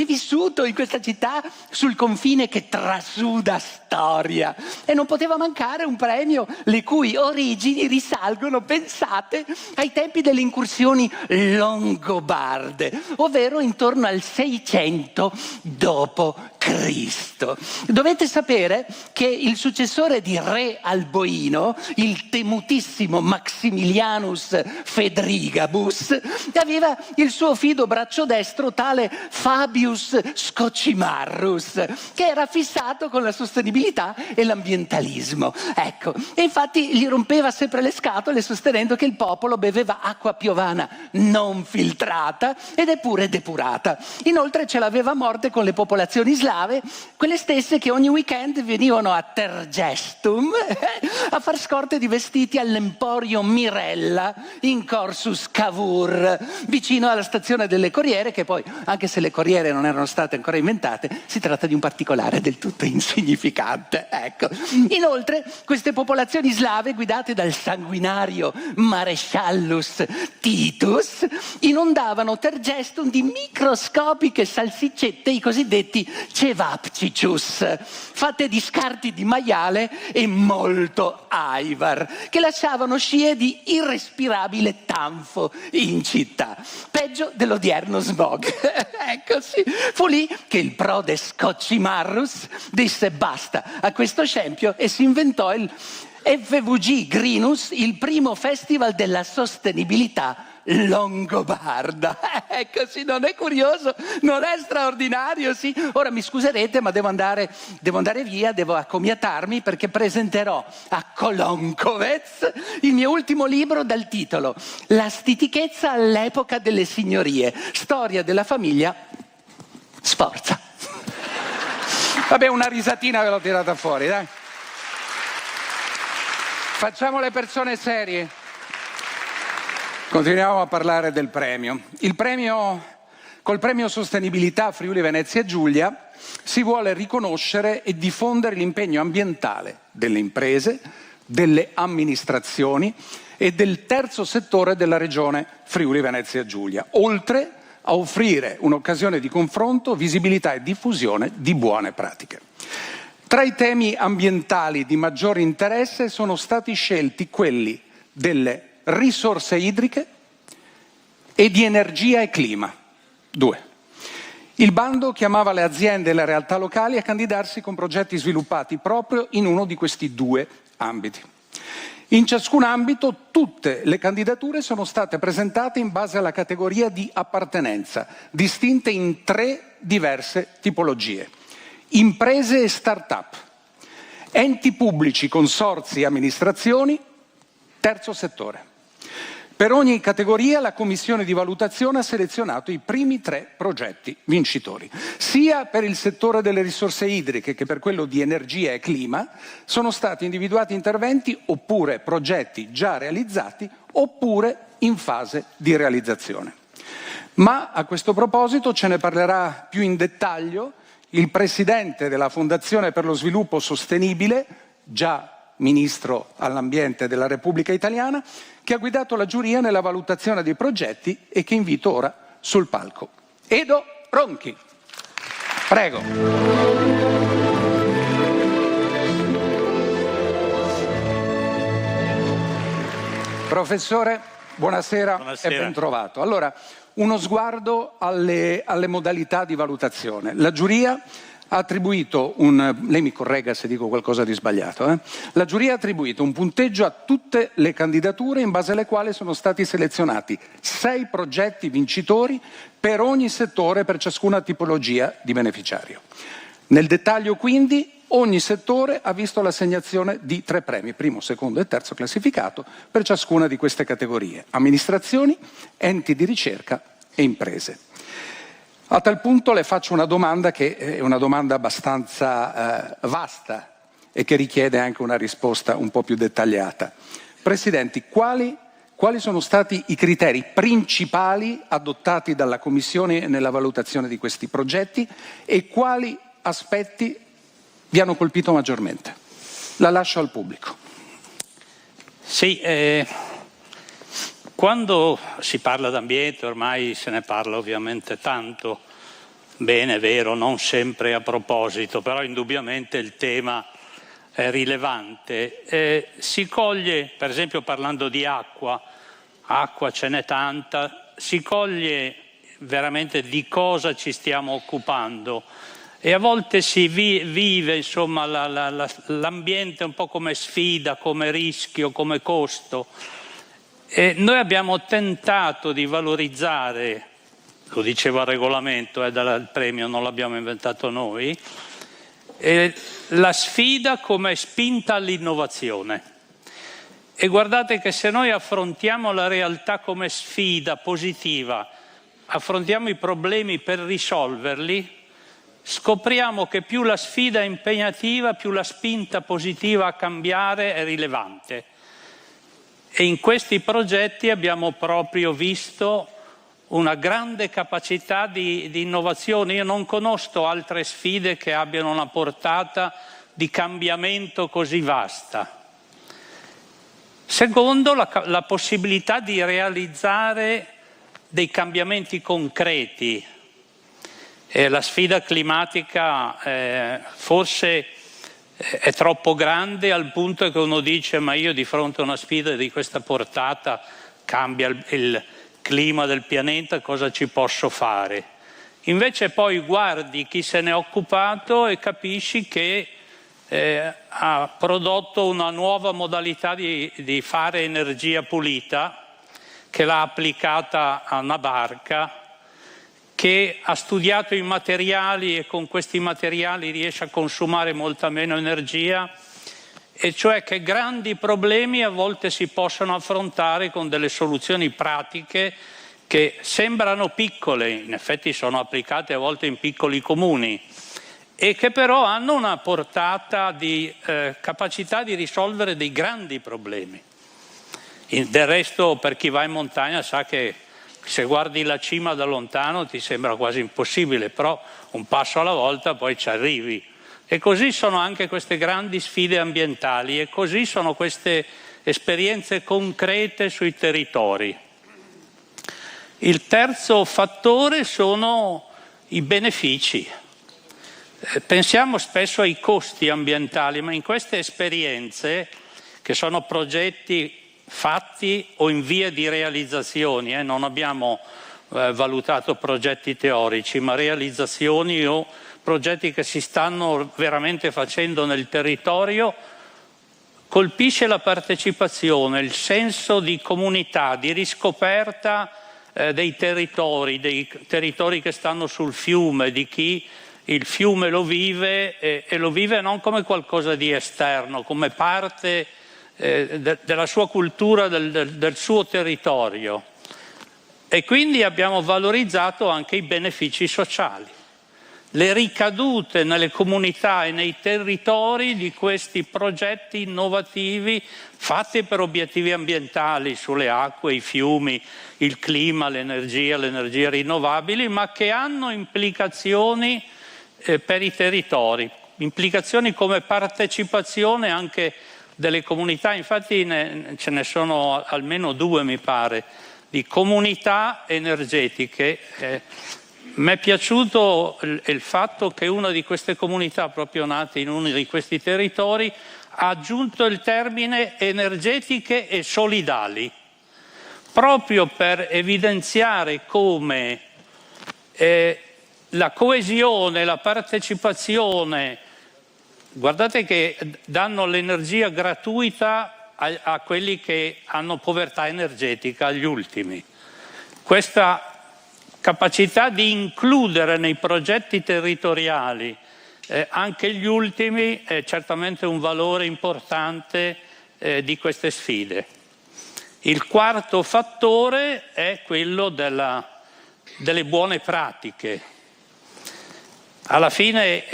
vissuto in questa città sul confine che trasuda storia. E non poteva mancare un premio le cui origini risalgono, pensate, ai tempi delle incursioni longobarde, ovvero intorno al 600 dopo Cristo. Dovete sapere che il successore di Re Alboino, il temutissimo Maximilianus Fedrigabus, aveva il suo fido braccio destro tale Fabius Scocimarrus, che era fissato con la sostenibilità e l'ambientalismo. Ecco, e infatti gli rompeva sempre le scatole sostenendo che il popolo beveva acqua piovana non filtrata ed eppure depurata. Inoltre ce l'aveva a morte con le popolazioni slave, quelle stesse che ogni weekend venivano a Tergestum a far scorte di vestiti all'Emporio Mirella in Corsus Cavour, vicino alla stazione delle corriere, che poi, anche se le corriere non erano state ancora inventate, si tratta di un particolare del tutto insignificante. Ecco. Inoltre, queste popolazioni slave, guidate dal sanguinario Maresciallus Titus, inondavano Tergestum di microscopiche salsiccette, i cosiddetti cevapcicius, fatte di scarti di maiale e molto aivar, che lasciavano scie di irrespirabile tanfo in città, peggio dell'odierno smog. Ecco, sì. Fu lì che il prode Scocimarrus disse basta a questo scempio e si inventò il FVG Grinus, il primo festival della sostenibilità longobarda. Ecco, sì, non è curioso, non è straordinario, sì. Ora mi scuserete, ma devo andare via, devo accomiatarmi perché presenterò a Colonkovez il mio ultimo libro dal titolo La stitichezza all'epoca delle signorie, storia della famiglia Sforza. Vabbè, una risatina ve l'ho tirata fuori, dai. Facciamo le persone serie. Continuiamo a parlare del premio. Col premio Sostenibilità Friuli Venezia Giulia si vuole riconoscere e diffondere l'impegno ambientale delle imprese, delle amministrazioni e del terzo settore della regione Friuli Venezia Giulia, oltre a offrire un'occasione di confronto, visibilità e diffusione di buone pratiche. Tra i temi ambientali di maggior interesse sono stati scelti quelli delle risorse idriche e di energia e clima. 2. Il bando chiamava le aziende e le realtà locali a candidarsi con progetti sviluppati proprio in uno di questi due ambiti. In ciascun ambito tutte le candidature sono state presentate in base alla categoria di appartenenza, distinte in 3 diverse tipologie: imprese e start-up, enti pubblici, consorzi e amministrazioni, terzo settore. Per ogni categoria la commissione di valutazione ha selezionato i primi 3 progetti vincitori. Sia per il settore delle risorse idriche che per quello di energia e clima sono stati individuati interventi oppure progetti già realizzati oppure in fase di realizzazione. Ma a questo proposito ce ne parlerà più in dettaglio il presidente della Fondazione per lo Sviluppo Sostenibile, già Ministro all'Ambiente della Repubblica Italiana, che ha guidato la giuria nella valutazione dei progetti e che invito ora sul palco. Edo Ronchi. Prego. Professore, buonasera, Buonasera. e ben trovato. Allora, uno sguardo alle modalità di valutazione. La giuria ha attribuito lei mi corregga se dico qualcosa di sbagliato, La giuria ha attribuito un punteggio a tutte le candidature in base alle quali sono stati selezionati 6 progetti vincitori per ogni settore, per ciascuna tipologia di beneficiario. Nel dettaglio, quindi, ogni settore ha visto l'assegnazione di 3 premi, primo, secondo e terzo classificato, per ciascuna di queste categorie: amministrazioni, enti di ricerca e imprese. A tal punto le faccio una domanda che è una domanda abbastanza vasta e che richiede anche una risposta un po' più dettagliata. Presidenti, quali sono stati i criteri principali adottati dalla Commissione nella valutazione di questi progetti e quali aspetti vi hanno colpito maggiormente? La lascio al pubblico. Sì, quando si parla d'ambiente, ormai se ne parla ovviamente tanto, bene, è vero, non sempre a proposito, però indubbiamente il tema è rilevante. Si coglie, per esempio parlando di acqua ce n'è tanta, si coglie veramente di cosa ci stiamo occupando. E a volte si vive insomma, l'ambiente un po' come sfida, come rischio, come costo. E noi abbiamo tentato di valorizzare, lo diceva il regolamento, il premio non l'abbiamo inventato noi, la sfida come spinta all'innovazione. E guardate che se noi affrontiamo la realtà come sfida positiva, affrontiamo i problemi per risolverli, scopriamo che più la sfida è impegnativa, più la spinta positiva a cambiare è rilevante. E in questi progetti abbiamo proprio visto una grande capacità di innovazione. Io non conosco altre sfide che abbiano una portata di cambiamento così vasta. Secondo, la possibilità di realizzare dei cambiamenti concreti. La sfida climatica forse è troppo grande al punto che uno dice: ma io di fronte a una sfida di questa portata, cambia il clima del pianeta, cosa ci posso fare? Invece poi guardi chi se ne è occupato e capisci che ha prodotto una nuova modalità di fare energia pulita, che l'ha applicata a una barca, che ha studiato i materiali e con questi materiali riesce a consumare molta meno energia, e cioè che grandi problemi a volte si possono affrontare con delle soluzioni pratiche che sembrano piccole, in effetti sono applicate a volte in piccoli comuni, e che però hanno una portata di capacità di risolvere dei grandi problemi. Del resto, per chi va in montagna sa che se guardi la cima da lontano ti sembra quasi impossibile, però un passo alla volta poi ci arrivi. E così sono anche queste grandi sfide ambientali, e così sono queste esperienze concrete sui territori. Il terzo fattore sono i benefici. Pensiamo spesso ai costi ambientali, ma in queste esperienze, che sono progetti fatti o in via di realizzazione, non abbiamo valutato progetti teorici, ma realizzazioni o progetti che si stanno veramente facendo nel territorio, colpisce la partecipazione, il senso di comunità, di riscoperta dei territori che stanno sul fiume, di chi il fiume lo vive e lo vive non come qualcosa di esterno, come parte della sua cultura, del suo territorio. E quindi abbiamo valorizzato anche i benefici sociali, le ricadute nelle comunità e nei territori di questi progetti innovativi fatti per obiettivi ambientali sulle acque, i fiumi, il clima, l'energia, le energie rinnovabili, ma che hanno implicazioni per i territori, implicazioni come partecipazione anche delle comunità. Infatti ce ne sono almeno 2, mi pare, di comunità energetiche. Mi è piaciuto il fatto che una di queste comunità, proprio nate in uno di questi territori, ha aggiunto il termine energetiche e solidali. proprio per evidenziare come la coesione, la partecipazione, guardate che danno l'energia gratuita a quelli che hanno povertà energetica, agli ultimi. Questa capacità di includere nei progetti territoriali anche gli ultimi è certamente un valore importante di queste sfide. Il quarto fattore è quello delle buone pratiche. Alla fine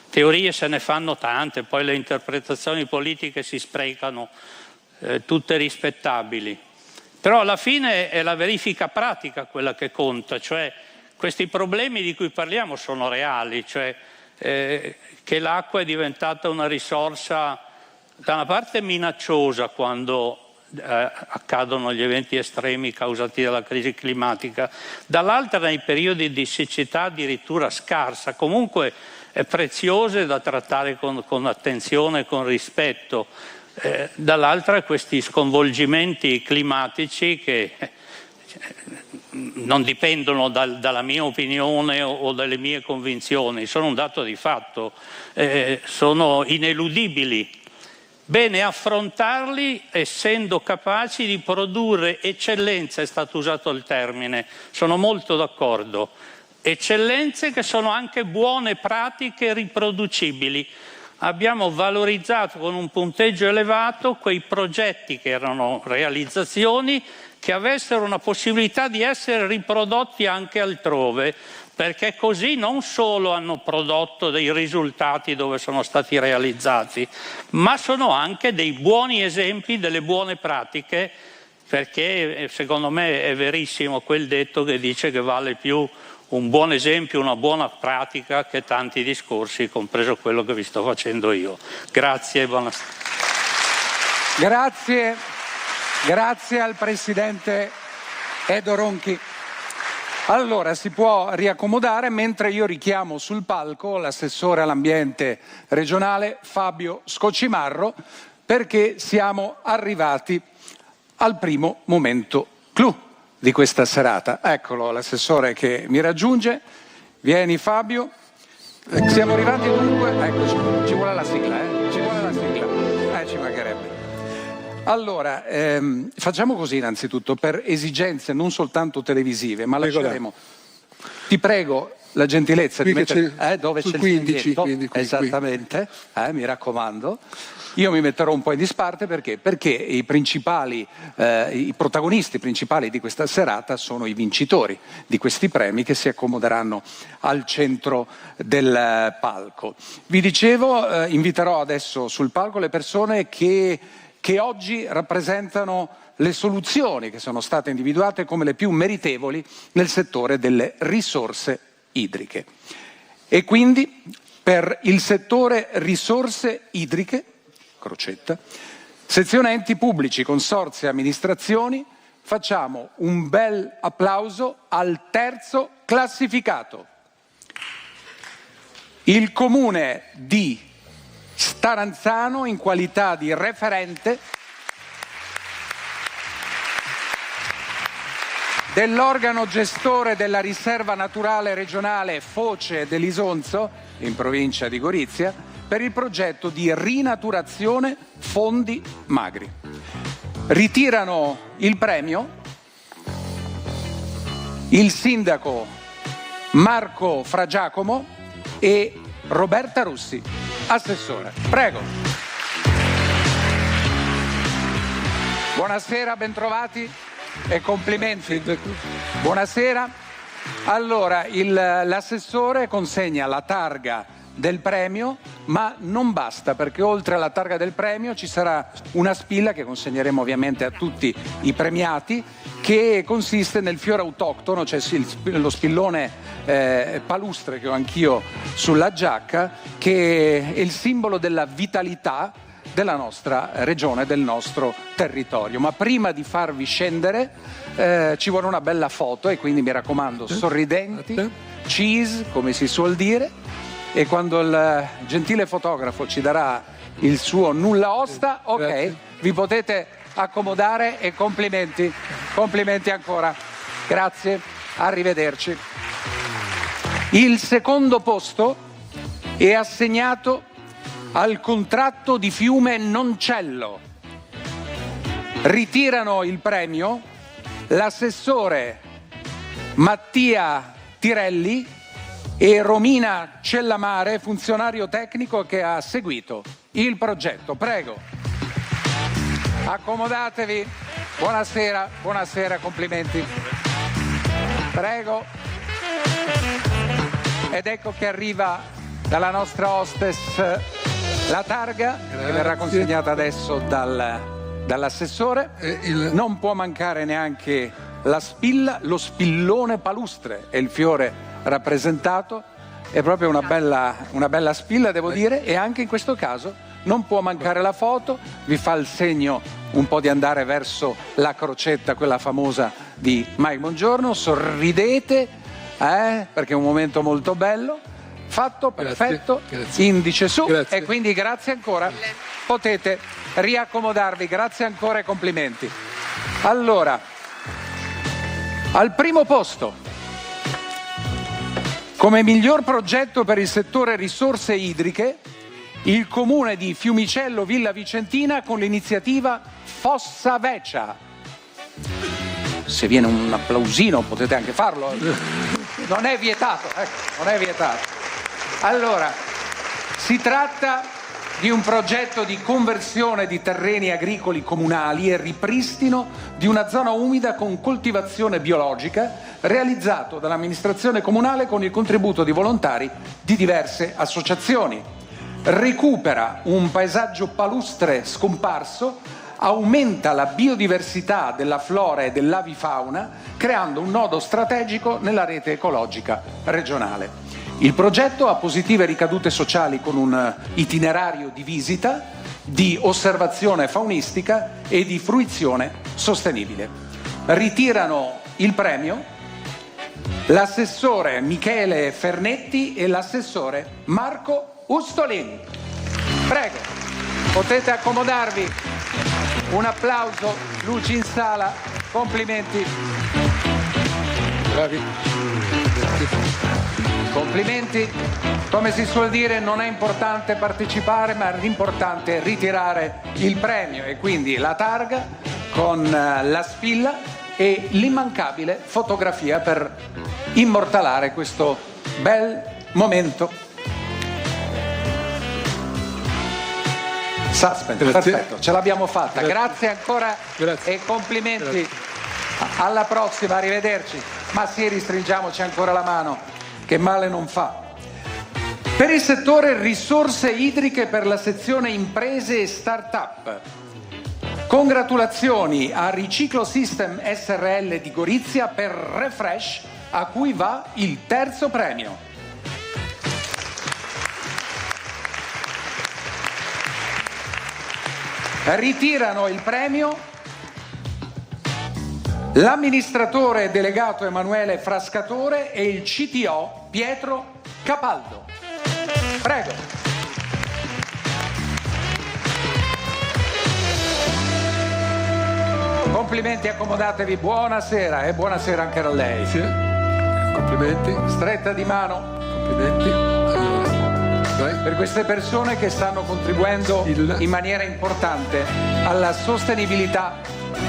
teorie se ne fanno tante, poi le interpretazioni politiche si sprecano, tutte rispettabili. Però alla fine è la verifica pratica quella che conta, cioè questi problemi di cui parliamo sono reali, cioè che l'acqua è diventata una risorsa da una parte minacciosa quando accadono gli eventi estremi causati dalla crisi climatica, dall'altra nei periodi di siccità addirittura scarsa, comunque è preziosa e da trattare con attenzione e con rispetto, dall'altra questi sconvolgimenti climatici che non dipendono dalla mia opinione o dalle mie convinzioni, sono un dato di fatto, sono ineludibili. Bene affrontarli essendo capaci di produrre eccellenze, è stato usato il termine, sono molto d'accordo, eccellenze che sono anche buone pratiche riproducibili. Abbiamo valorizzato con un punteggio elevato quei progetti che erano realizzazioni che avessero una possibilità di essere riprodotti anche altrove, perché così non solo hanno prodotto dei risultati dove sono stati realizzati, ma sono anche dei buoni esempi delle buone pratiche, perché secondo me è verissimo quel detto che dice che vale più un buon esempio, una buona pratica che tanti discorsi, compreso quello che vi sto facendo io. Grazie e buonasera. Grazie al Presidente Edo Ronchi. Allora si può riaccomodare mentre io richiamo sul palco l'assessore all'ambiente regionale Fabio Scocimarro, perché siamo arrivati al primo momento clou di questa serata. Eccolo l'assessore che mi raggiunge. Vieni Fabio. Siamo arrivati dunque. Eccoci, ci vuole la sigla, ci vuole la sigla. Ci mancherebbe. Allora, facciamo così innanzitutto, per esigenze non soltanto televisive, ma lasceremo. Ti prego la gentilezza di mettere dove c'è il 15, esattamente, mi raccomando. Io mi metterò un po' in disparte perché i protagonisti principali di questa serata sono i vincitori di questi premi che si accomoderanno al centro del palco. Vi dicevo, inviterò adesso sul palco le persone che oggi rappresentano le soluzioni che sono state individuate come le più meritevoli nel settore delle risorse idriche. E quindi per il settore risorse idriche, crocetta, sezione enti pubblici, consorzi e amministrazioni, facciamo un bel applauso al terzo classificato. Il comune di Staranzano, in qualità di referente dell'organo gestore della riserva naturale regionale Foce dell'Isonzo, in provincia di Gorizia, per il progetto di rinaturazione Fondi Magri. Ritirano il premio il sindaco Marco Fragiacomo e Roberta Russi. Assessore, prego. Buonasera, bentrovati e complimenti. Buonasera. Allora, l'assessore consegna la targa del premio, ma non basta, perché oltre alla targa del premio ci sarà una spilla che consegneremo ovviamente a tutti i premiati, che consiste nel fiore autoctono, cioè lo spillone palustre che ho anch'io sulla giacca, che è il simbolo della vitalità della nostra regione, del nostro territorio. Ma prima di farvi scendere ci vuole una bella foto, e quindi mi raccomando, sorridenti, cheese, come si suol dire, e quando il gentile fotografo ci darà il suo nulla osta, ok, vi potete accomodare e complimenti. Complimenti ancora. Grazie, arrivederci. Il secondo posto è assegnato al contratto di Fiume Noncello. Ritirano il premio l'assessore Mattia Tirelli e Romina Cellamare, funzionario tecnico che ha seguito il progetto. Prego. Accomodatevi. Buonasera, buonasera, complimenti. Prego. Ed ecco che arriva dalla nostra hostess la targa, che verrà consegnata adesso dall'assessore. Non può mancare neanche la spilla, lo spillone palustre è il fiore rappresentato, è proprio una bella spilla, devo dire, e anche in questo caso non può mancare la foto. Vi fa il segno un po' di andare verso la crocetta, quella famosa di Mike Bongiorno. Sorridete, perché è un momento molto bello. Fatto, perfetto, grazie. Indice su, grazie. E quindi grazie ancora, potete riaccomodarvi, grazie ancora e complimenti. Allora, al primo posto, come miglior progetto per il settore risorse idriche, il comune di Fiumicello Villa Vicentina con l'iniziativa Fossa Vecia. Se viene un applausino potete anche farlo, non è vietato, non è vietato. Allora, si tratta di un progetto di conversione di terreni agricoli comunali e ripristino di una zona umida con coltivazione biologica, realizzato dall'amministrazione comunale con il contributo di volontari di diverse associazioni. Recupera un paesaggio palustre scomparso, aumenta la biodiversità della flora e dell'avifauna, creando un nodo strategico nella rete ecologica regionale. Il progetto ha positive ricadute sociali con un itinerario di visita, di osservazione faunistica e di fruizione sostenibile. Ritirano il premio l'assessore Michele Fernetti e l'assessore Marco Ustolini. Prego, potete accomodarvi. Un applauso, luci in sala, complimenti. Bravi. Complimenti. Come si suol dire, non è importante partecipare, ma l'importante è ritirare il premio, e quindi la targa con la spilla e l'immancabile fotografia per immortalare questo bel momento. Suspense, grazie. Perfetto, ce l'abbiamo fatta. Grazie ancora, grazie. E complimenti. Grazie. Alla prossima, arrivederci. Ma sì, ristringiamoci ancora la mano, che male non fa. Per il settore risorse idriche per la sezione imprese e start-up, congratulazioni a Riciclo System SRL di Gorizia per Refresh, a cui va il terzo premio. Ritirano il premio l'amministratore delegato Emanuele Frascatore e il CTO Pietro Capaldo. Prego. Complimenti, accomodatevi, buonasera e buonasera anche a lei. Sì. Complimenti. Stretta di mano. Complimenti. Allora, vai. Per queste persone che stanno contribuendo in maniera importante alla sostenibilità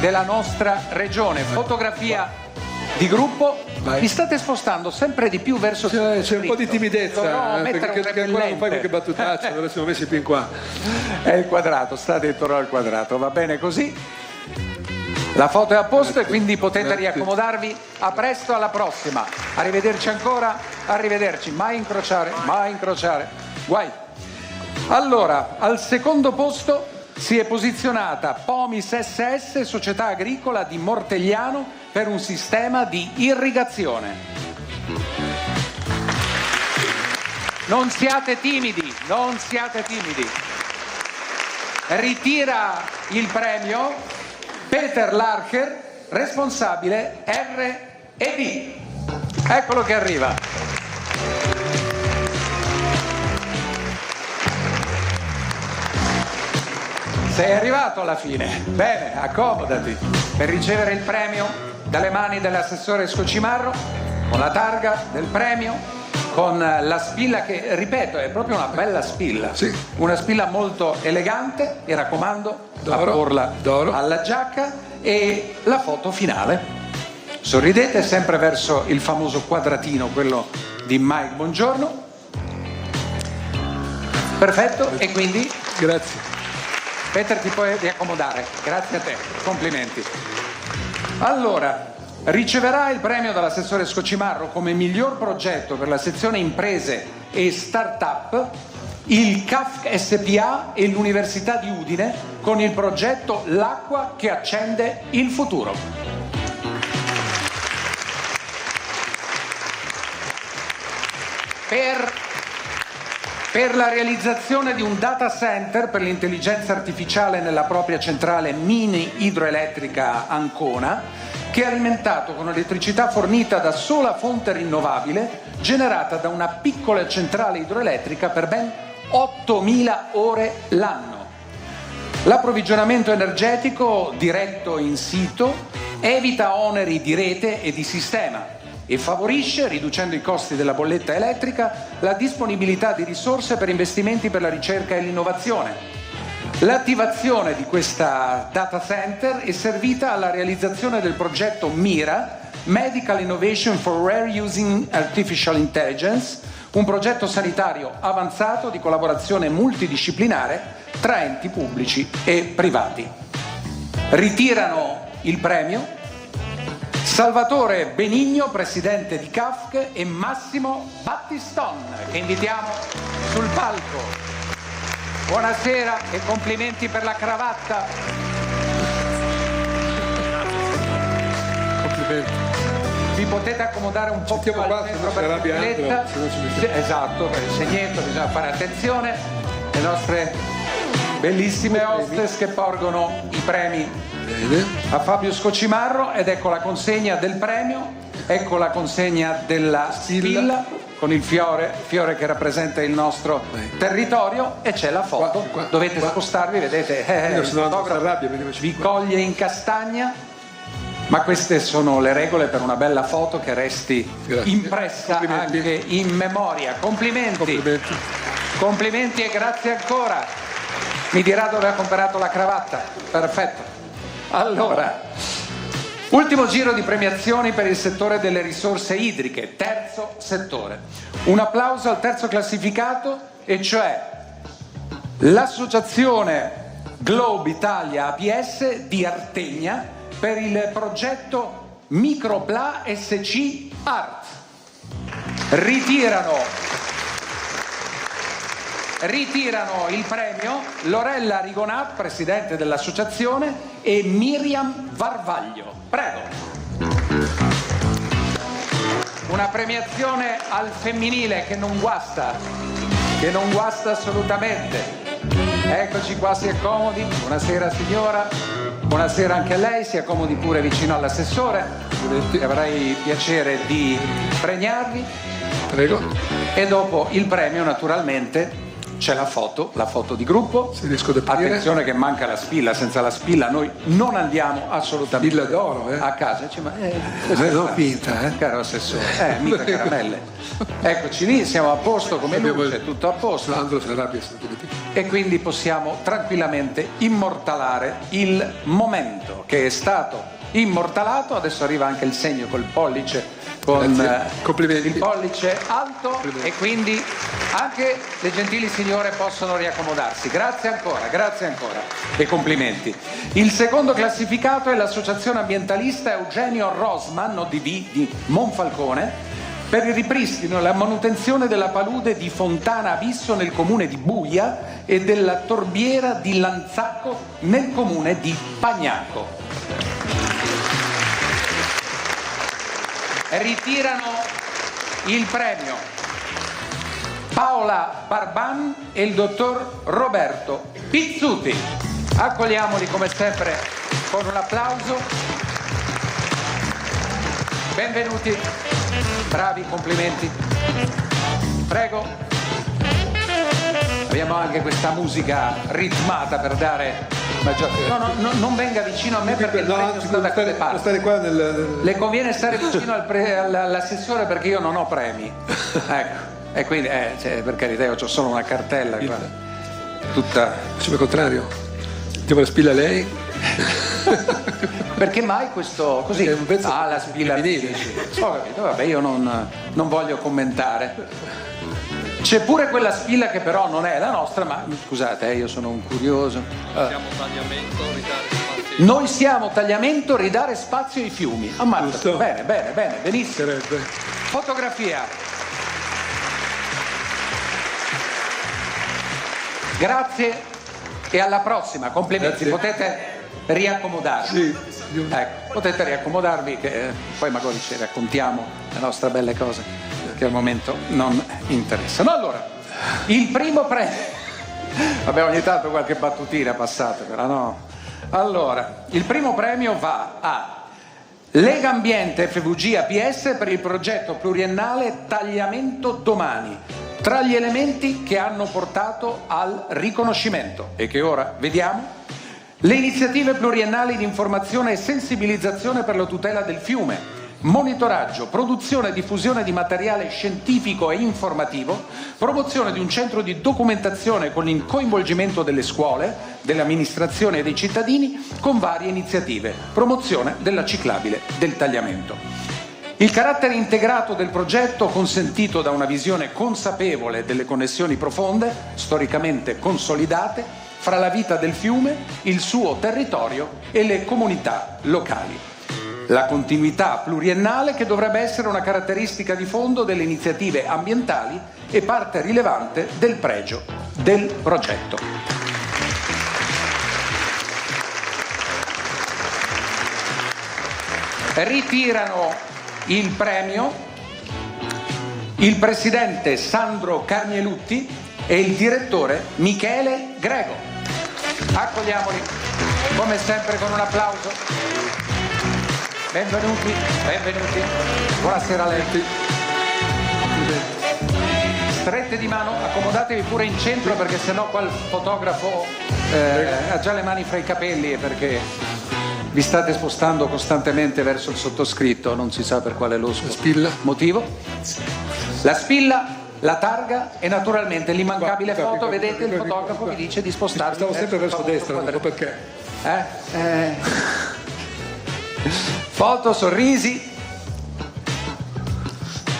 della nostra regione. Fotografia di gruppo. Vai. Vi state spostando sempre di più verso C'è un po' di timidezza, perché ancora non fai qualche battutaccia, allora siamo messi più in qua. È il quadrato, state intorno al quadrato, va bene così? La foto è a posto e quindi potete riaccomodarvi. A presto, alla prossima. Arrivederci ancora, arrivederci. Mai incrociare, mai incrociare. Guai. Allora, al secondo posto si è posizionata Pomis SS, società agricola di Mortegliano, per un sistema di irrigazione. Non siate timidi, non siate timidi. Ritira il premio Peter Larcher, responsabile R&D. Eccolo che arriva. Sei arrivato alla fine. Bene, accomodati per ricevere il premio dalle mani dell'assessore Scocimarro, con la targa del premio, con la spilla che, ripeto, è proprio una bella spilla. Sì. Una spilla molto elegante, mi raccomando, D'oro, apporla d'oro. alla giacca, e la foto finale. Sorridete sempre verso il famoso quadratino, quello di Mike Bongiorno. Perfetto, e quindi Grazie. Peter ti puoi riaccomodare. Grazie a te, complimenti. Allora, riceverà il premio dall'assessore Scocimarro come miglior progetto per la sezione imprese e start-up il CAFC SPA e l'Università di Udine con il progetto L'acqua che accende il futuro. Per la realizzazione di un data center per l'intelligenza artificiale nella propria centrale mini idroelettrica Ancona, che è alimentato con elettricità fornita da sola fonte rinnovabile generata da una piccola centrale idroelettrica per ben 8.000 ore l'anno. L'approvvigionamento energetico diretto in sito evita oneri di rete e di sistema e favorisce, riducendo i costi della bolletta elettrica, la disponibilità di risorse per investimenti per la ricerca e l'innovazione. L'attivazione di questa data center è servita alla realizzazione del progetto MIRA, Medical Innovation for Rare Using Artificial Intelligence, un progetto sanitario avanzato di collaborazione multidisciplinare tra enti pubblici e privati. Ritirano il premio Salvatore Benigno, presidente di CAFC, e Massimo Battiston, che invitiamo sul palco. Buonasera e complimenti per la cravatta. Complimenti. Vi potete accomodare un po' più Sentiamo al qua, centro se no per si la arrabbia bicicletta. altro, se no ci mettiamo. Sì, esatto, per il segnetto bisogna fare attenzione. Le nostre bellissime hostess che porgono i premi Bene. a Fabio Scocimarro, ed ecco la consegna del premio, ecco la consegna della spilla con il fiore che rappresenta il nostro territorio, e c'è la foto. Qua, Dovete qua. spostarvi, vedete, Io il sono andato fotografo in rabbia, vediamoci vi qua. coglie in castagna, ma queste sono le regole per una bella foto che resti Grazie. impressa Complimenti. anche in memoria. Complimenti. Complimenti. Complimenti e grazie ancora. Mi dirà dove ha comprato la cravatta. Perfetto. Allora, ultimo giro di premiazioni per il settore delle risorse idriche, terzo settore. Un applauso al terzo classificato, e cioè l'associazione Globe Italia APS di Artegna per il progetto Micropla SC Art. Ritirano il premio Lorella Rigonat, presidente dell'associazione, e Miriam Varvaglio. Prego. Una premiazione al femminile che non guasta assolutamente. Eccoci qua, si accomodi. Buonasera signora, buonasera anche a lei, si accomodi pure vicino all'assessore, che avrai piacere di premiarvi. Prego. E dopo il premio naturalmente c'è la foto di gruppo. Se riesco ad aprire. Attenzione che manca la spilla, senza la spilla noi non andiamo assolutamente Spilla d'oro, a casa. Non finta, Caro assessore, mica caramelle. Eccoci lì, siamo a posto come Abbiamo luce, tutto a posto. Sandro si arrabbia, se non ti metti. E quindi possiamo tranquillamente immortalare il momento che è stato immortalato. Adesso arriva anche il segno col pollice, con Grazie. Complimenti. il pollice alto, Complimenti. e quindi anche le gentili signore possono riaccomodarsi. Grazie ancora e complimenti. Il secondo classificato è l'associazione ambientalista Eugenio Rosman, ODV di Monfalcone, per il ripristino e la manutenzione della palude di Fontana Abisso nel comune di Buia e della torbiera di Lanzacco nel comune di Pagnaco. Ritirano il premio Paola Barban e il dottor Roberto Pizzuti. Accogliamoli come sempre con un applauso. Benvenuti, bravi, complimenti. Prego. Abbiamo anche questa musica ritmata per dare Ma già, non venga vicino a me perché il premio sta da quelle parti. Stare qua Le conviene stare vicino all'assessore perché io non ho premi. Ecco. E quindi, per carità, io ho solo una cartella qua, tutta... Facciamo il contrario. Diamo la spilla a lei. Perché mai questo così? È un pezzo la spilla femminile. Ho capito, vabbè, io non voglio commentare. C'è pure quella spilla che però non è la nostra, ma scusate, io sono un curioso. Noi siamo tagliamento, ridare spazio ai fiumi. Ammazza. Bene, benissimo. Fotografia. Grazie e alla prossima. Complimenti. Grazie. Potete riaccomodarvi. Sì. Ecco, potete riaccomodarvi che poi magari ci raccontiamo le nostre belle cose che al momento non interessano. Allora, il primo premio. Vabbè, ogni tanto qualche battutina passate, però no. Allora, il primo premio va a Lega Ambiente FVG APS per il progetto pluriennale Tagliamento Domani, tra gli elementi che hanno portato al riconoscimento e che ora vediamo, le iniziative pluriennali di informazione e sensibilizzazione per la tutela del fiume, monitoraggio, produzione e diffusione di materiale scientifico e informativo, promozione di un centro di documentazione con il coinvolgimento delle scuole, delle amministrazioni e dei cittadini con varie iniziative, promozione della ciclabile del tagliamento. Il carattere integrato del progetto, consentito da una visione consapevole delle connessioni profonde, storicamente consolidate, fra la vita del fiume, il suo territorio e le comunità locali. La continuità pluriennale che dovrebbe essere una caratteristica di fondo delle iniziative ambientali e parte rilevante del pregio del progetto. Ritirano il premio il presidente Sandro Carnielutti e il direttore Michele Grego. Accogliamoli come sempre con un applauso. Benvenuti. Buonasera a lei. Strette di mano, accomodatevi pure in centro perché sennò qua il fotografo ha già le mani fra i capelli perché vi state spostando costantemente verso il sottoscritto, non si sa per quale motivo. La spilla, la targa e naturalmente l'immancabile foto, vedete il fotografo vi dice di spostarvi. Stavo sempre verso destra, non so perché. Foto, sorrisi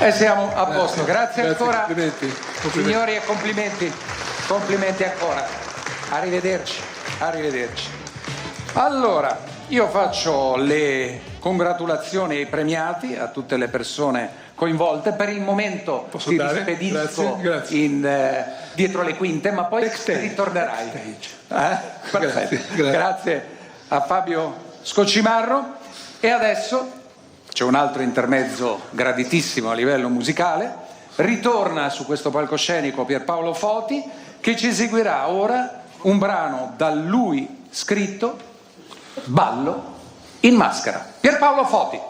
e siamo a posto. Grazie ancora, complimenti. Signori, e complimenti ancora. Arrivederci. Allora, io faccio le congratulazioni ai premiati, a tutte le persone coinvolte. Per il momento ti rispedisco dietro le quinte, ma poi ritornerai. Grazie a Fabio Scocimarro. E adesso c'è un altro intermezzo graditissimo a livello musicale. Ritorna su questo palcoscenico Pierpaolo Foti, che ci eseguirà ora un brano da lui scritto, Ballo in maschera. Pierpaolo Foti.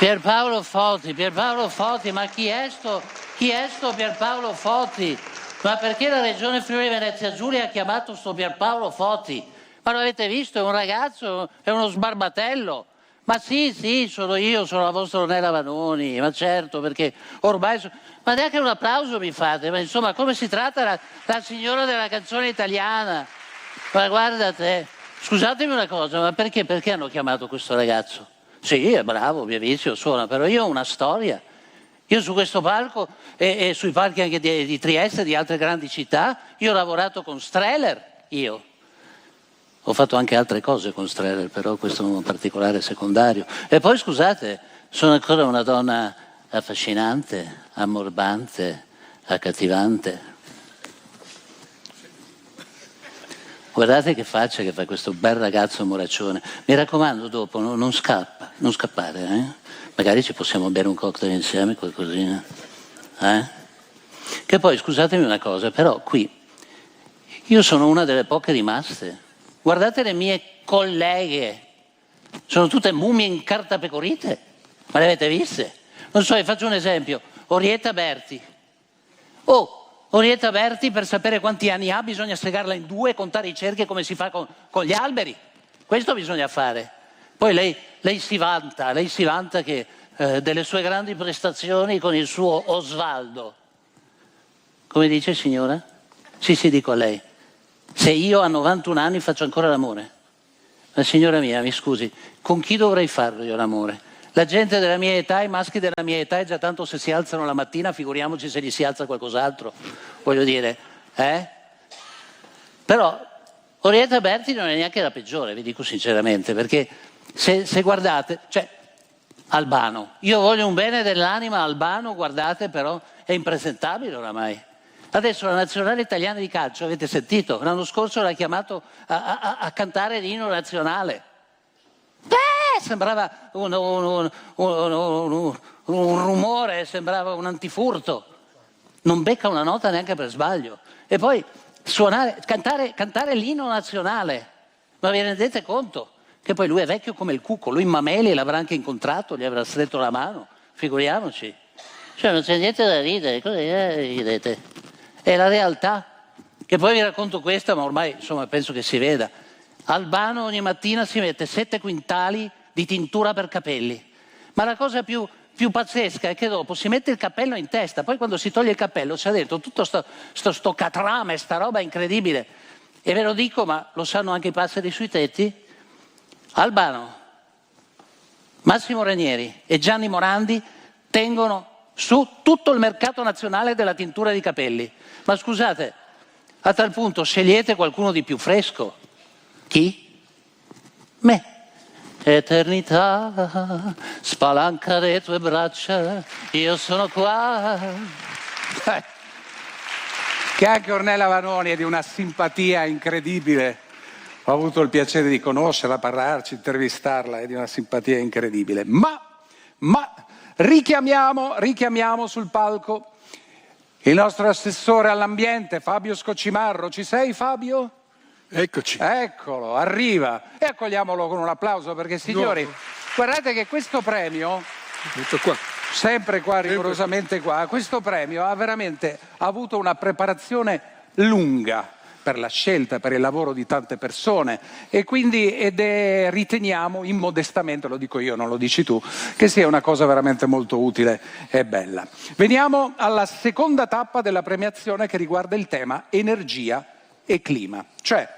Pierpaolo Foti, ma chi è sto Pierpaolo Foti? Ma perché la Regione Friuli Venezia Giulia ha chiamato sto Pierpaolo Foti? Ma lo avete visto? È un ragazzo, è uno sbarbatello. Ma sì, sono io, sono la vostra Ornella Vanoni, ma certo, perché ormai... Ma neanche un applauso mi fate, ma insomma, come si tratta la signora della canzone italiana? Ma guarda te, scusatemi una cosa, ma perché hanno chiamato questo ragazzo? Sì, è bravo, bravissimo, suona, però io ho una storia. Io su questo palco e sui palchi anche di Trieste e di altre grandi città, io ho lavorato con Streller, io. Ho fatto anche altre cose con Streller, però questo è un particolare secondario. E poi, scusate, sono ancora una donna affascinante, ammorbante, accattivante. Guardate che faccia che fa questo bel ragazzo moraccione. Mi raccomando, dopo non scappare, eh? Magari ci possiamo bere un cocktail insieme, qualcosina. Che poi, scusatemi una cosa, però qui io sono una delle poche rimaste. Guardate le mie colleghe, sono tutte mummie incartapecorite, ma le avete viste? Non so, vi faccio un esempio, Orietta Berti. Orietta Berti, per sapere quanti anni ha bisogna segarla in due e contare i cerchi come si fa con gli alberi. Questo bisogna fare. Poi lei si vanta che delle sue grandi prestazioni con il suo Osvaldo. Come dice, signora? Sì, dico a lei. Se io a 91 anni faccio ancora l'amore. Ma signora mia, mi scusi, con chi dovrei farlo io l'amore? La gente della mia età, i maschi della mia età, è già tanto se si alzano la mattina, figuriamoci se gli si alza qualcos'altro. Voglio dire, Però Orietta Berti non è neanche la peggiore, vi dico sinceramente, perché se guardate, cioè, Albano, io voglio un bene dell'anima a Albano, guardate, però è impresentabile oramai. Adesso la nazionale italiana di calcio, avete sentito? L'anno scorso l'ha chiamato a cantare l'inno nazionale. Sembrava un rumore, sembrava un antifurto. Non becca una nota neanche per sbaglio. E poi cantare l'inno nazionale. Ma vi rendete conto? Che poi lui è vecchio come il cuco, lui Mameli l'avrà anche incontrato, gli avrà stretto la mano, figuriamoci. Cioè non c'è niente da ridere, cosa ridete? È la realtà, che poi vi racconto questa, ma ormai insomma penso che si veda. Albano ogni mattina si mette 7 quintali di tintura per capelli, ma la cosa più pazzesca è che dopo si mette il cappello in testa, poi quando si toglie il cappello c'è dentro tutto sto catrame, sta roba incredibile. E ve lo dico, ma lo sanno anche i passeri sui tetti? Albano, Massimo Ranieri e Gianni Morandi tengono su tutto il mercato nazionale della tintura di capelli. Ma scusate, a tal punto scegliete qualcuno di più fresco. Chi? Me. Eternità, spalanca le tue braccia, io sono qua. Che anche Ornella Vanoni è di una simpatia incredibile. Ho avuto il piacere di conoscerla, parlarci, intervistarla, è di una simpatia incredibile. Ma richiamiamo sul palco il nostro assessore all'ambiente, Fabio Scocimarro. Ci sei, Fabio? Eccoci. Eccolo, arriva. E accogliamolo con un applauso, perché signori, guardate che questo premio, Metto qua. sempre qua, rigorosamente qua, questo premio ha veramente avuto una preparazione lunga per la scelta, per il lavoro di tante persone, e quindi riteniamo immodestamente, lo dico io, non lo dici tu, che sia una cosa veramente molto utile e bella. Veniamo alla seconda tappa della premiazione, che riguarda il tema energia e clima, cioè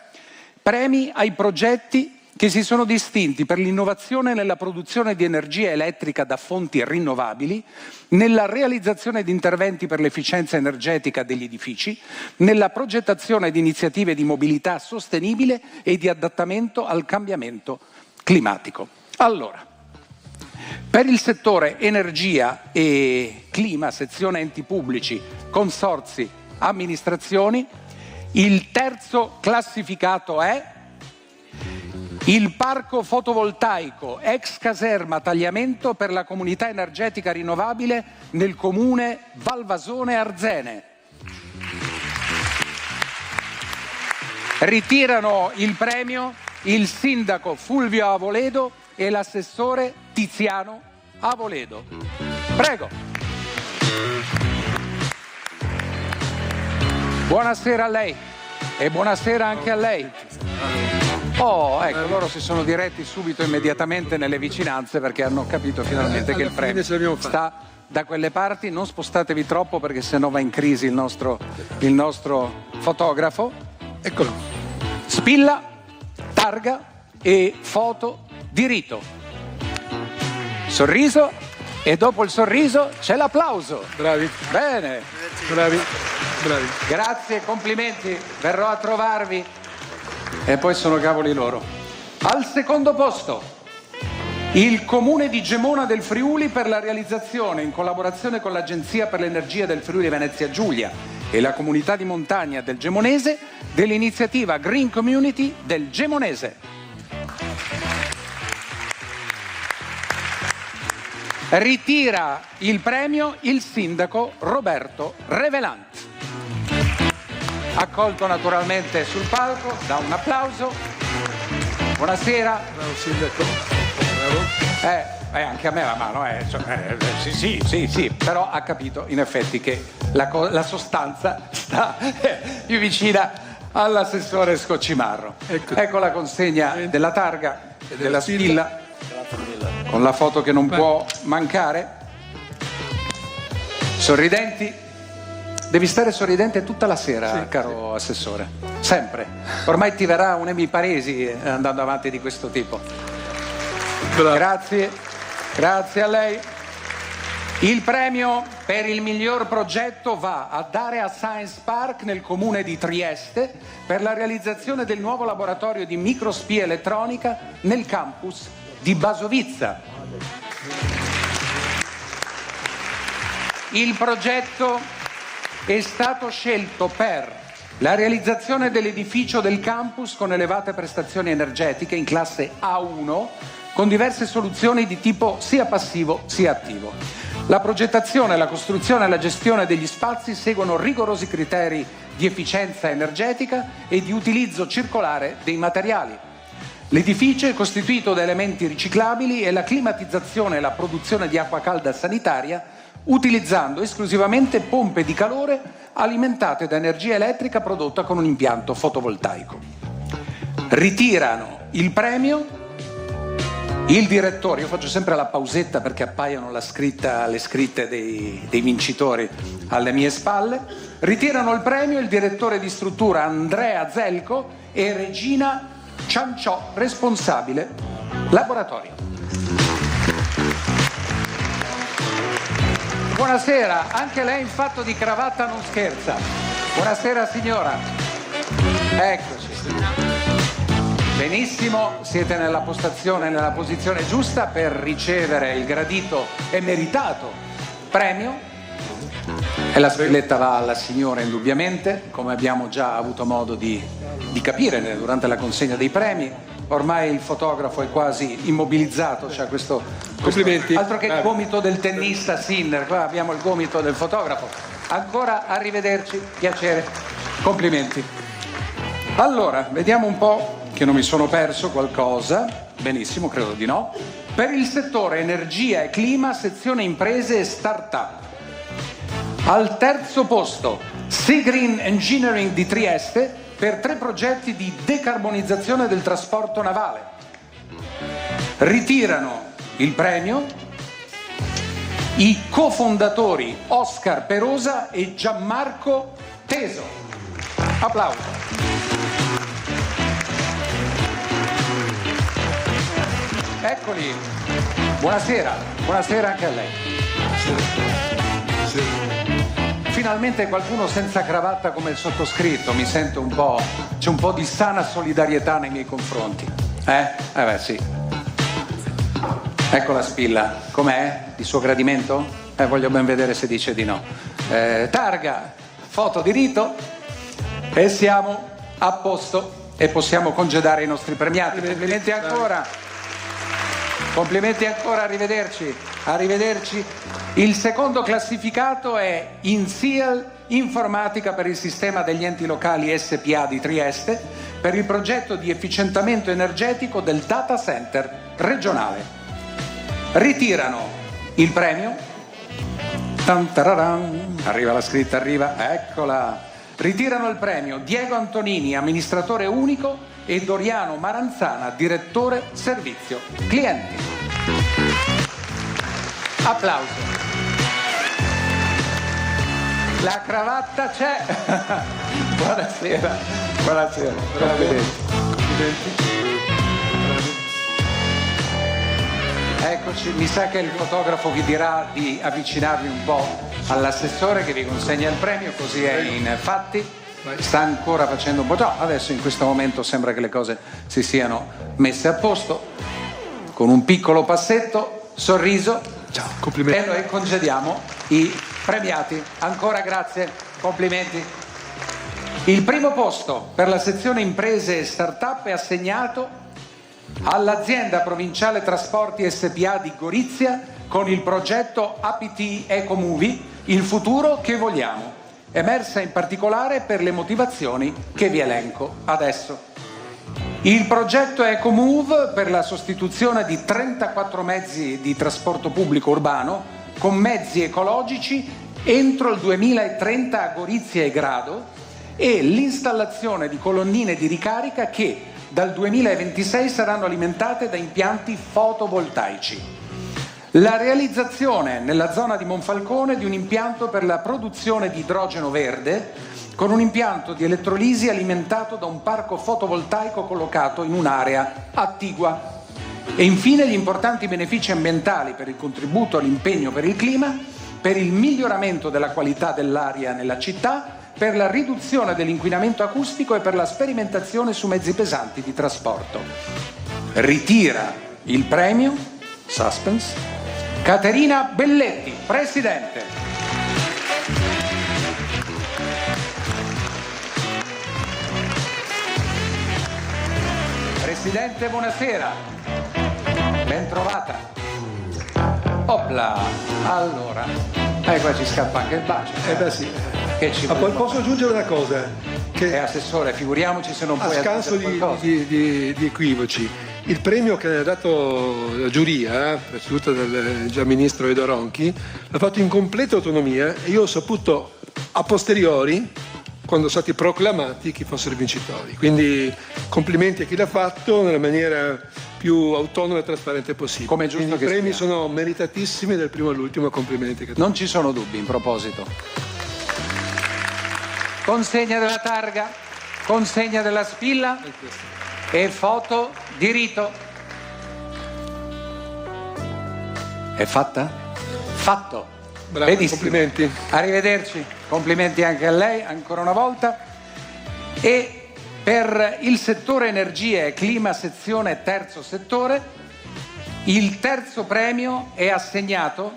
premi ai progetti che si sono distinti per l'innovazione nella produzione di energia elettrica da fonti rinnovabili, nella realizzazione di interventi per l'efficienza energetica degli edifici, nella progettazione di iniziative di mobilità sostenibile e di adattamento al cambiamento climatico. Allora, per il settore energia e clima, sezione enti pubblici, consorzi, amministrazioni, il terzo classificato è il parco fotovoltaico ex caserma Tagliamento per la comunità energetica rinnovabile nel comune Valvasone Arzene. Ritirano il premio il sindaco Fulvio Avoledo e l'assessore Tiziano Avoledo. Prego. Buonasera a lei e buonasera anche a lei. Oh, ecco, loro si sono diretti subito, immediatamente nelle vicinanze perché hanno capito finalmente che il premio sta da quelle parti. Non spostatevi troppo perché sennò va in crisi il nostro fotografo. Eccolo. Spilla, targa e foto di rito. Sorriso e dopo il sorriso c'è l'applauso. Bravi. Bene. Bravi. Grazie, complimenti, verrò a trovarvi e poi sono cavoli loro. Al secondo posto, il Comune di Gemona del Friuli per la realizzazione, in collaborazione con l'Agenzia per l'Energia del Friuli Venezia Giulia e la comunità di montagna del Gemonese, dell'iniziativa Green Community del Gemonese. Ritira il premio il sindaco Roberto Revelanti. Accolto naturalmente sul palco, da un applauso. Buonasera. Bravo sindaco. Bravo. Anche a me la mano, sì, però ha capito in effetti che la sostanza sta più vicina all'assessore Scoccimarro. Ecco la consegna della targa e della spilla, con la foto che non può mancare. Sorridenti. Devi stare sorridente tutta la sera, caro assessore, sempre. Ormai ti verrà un emiparesi andando avanti di questo tipo. Grazie a lei. Il premio per il miglior progetto va a dare a Science Park nel comune di Trieste per la realizzazione del nuovo laboratorio di microspia elettronica nel campus di Basovizza. Il progetto è stato scelto per la realizzazione dell'edificio del campus con elevate prestazioni energetiche in classe A1 con diverse soluzioni di tipo sia passivo sia attivo. La progettazione, la costruzione e la gestione degli spazi seguono rigorosi criteri di efficienza energetica e di utilizzo circolare dei materiali. L'edificio è costituito da elementi riciclabili e la climatizzazione e la produzione di acqua calda sanitaria utilizzando esclusivamente pompe di calore alimentate da energia elettrica prodotta con un impianto fotovoltaico. Ritirano il premio il direttore, io faccio sempre la pausetta perché appaiono le scritte dei vincitori alle mie spalle, ritirano il premio il direttore di struttura Andrea Zelco e Regina Cianciò, responsabile laboratorio. Buonasera, anche lei in fatto di cravatta non scherza. Buonasera signora. Eccoci. Benissimo, siete nella posizione giusta per ricevere il gradito e meritato premio. E la spilletta va alla signora indubbiamente, come abbiamo già avuto modo di capire durante la consegna dei premi. Ormai il fotografo è quasi immobilizzato, cioè questo complimenti. Altro che il gomito del tennista Sinner, qua abbiamo il gomito del fotografo. Ancora arrivederci, piacere, complimenti. Allora, vediamo un po' che non mi sono perso qualcosa. Benissimo, credo di no. Per il settore energia e clima, sezione imprese e start-up. Al terzo posto, Sea Green Engineering di Trieste, per 3 progetti di decarbonizzazione del trasporto navale. Ritirano il premio i cofondatori Oscar Perosa e Gianmarco Teso. Applauso. Eccoli. Buonasera anche a lei. Finalmente qualcuno senza cravatta come il sottoscritto, mi sento c'è un po' di sana solidarietà nei miei confronti. Beh sì. Ecco la spilla, com'è? Di suo gradimento? Voglio ben vedere se dice di no. Targa, foto di rito e siamo a posto e possiamo congedare i nostri premiati. Complimenti ancora. Complimenti ancora, arrivederci. Il secondo classificato è INSIAL Informatica per il sistema degli enti locali SPA di Trieste per il progetto di efficientamento energetico del data center regionale. Ritirano il premio. Tan tararan. Arriva la scritta, arriva, eccola. Ritirano il premio Diego Antonini, amministratore unico, e Doriano Maranzana, direttore servizio clienti. Applauso. La cravatta c'è. Buonasera. Buonasera. Eccoci, mi sa che il fotografo vi dirà di avvicinarvi un po' all'assessore che vi consegna il premio, così è in fatti. Sta ancora facendo un po'. No, adesso in questo momento sembra che le cose si siano messe a posto. Con un piccolo passetto, sorriso. Ciao, complimenti. E noi congediamo i premiati. Ancora grazie, complimenti. Il primo posto per la sezione imprese e start-up è assegnato all'azienda provinciale Trasporti SPA di Gorizia con il progetto APT Ecomovie, il futuro che vogliamo, emersa in particolare per le motivazioni che vi elenco adesso. Il progetto Ecomove per la sostituzione di 34 mezzi di trasporto pubblico urbano con mezzi ecologici entro il 2030 a Gorizia e Grado e l'installazione di colonnine di ricarica che dal 2026 saranno alimentate da impianti fotovoltaici. La realizzazione nella zona di Monfalcone di un impianto per la produzione di idrogeno verde con un impianto di elettrolisi alimentato da un parco fotovoltaico collocato in un'area attigua. E infine gli importanti benefici ambientali per il contributo all'impegno per il clima, per il miglioramento della qualità dell'aria nella città, per la riduzione dell'inquinamento acustico e per la sperimentazione su mezzi pesanti di trasporto. Ritira il premio, suspense, Caterina Belletti, Presidente. Presidente, buonasera. Ben trovata. Opla. Allora, qua ci scappa anche il bacio. Beh sì. Che ci Ma poi posso aggiungere una cosa? Che assessore, figuriamoci se non a puoi scanso aggiungere qualcosa. di equivoci, il premio che ha dato la giuria, presieduta dal già ministro Edo Ronchi, l'ha fatto in completa autonomia e io ho saputo a posteriori, quando sono stati proclamati, chi fossero i vincitori. Quindi complimenti a chi l'ha fatto nella maniera più autonoma e trasparente possibile. Come è giusto quindi che i premi sia. sono meritatissimi dal primo all'ultimo, complimenti. Non ci sono dubbi in proposito. Consegna della targa, consegna della spilla e foto di rito. È fatta? Fatto. Bravo, Benissimo. complimenti. Arrivederci, complimenti anche a lei ancora una volta. E per il settore energia e clima, sezione terzo settore, il terzo premio è assegnato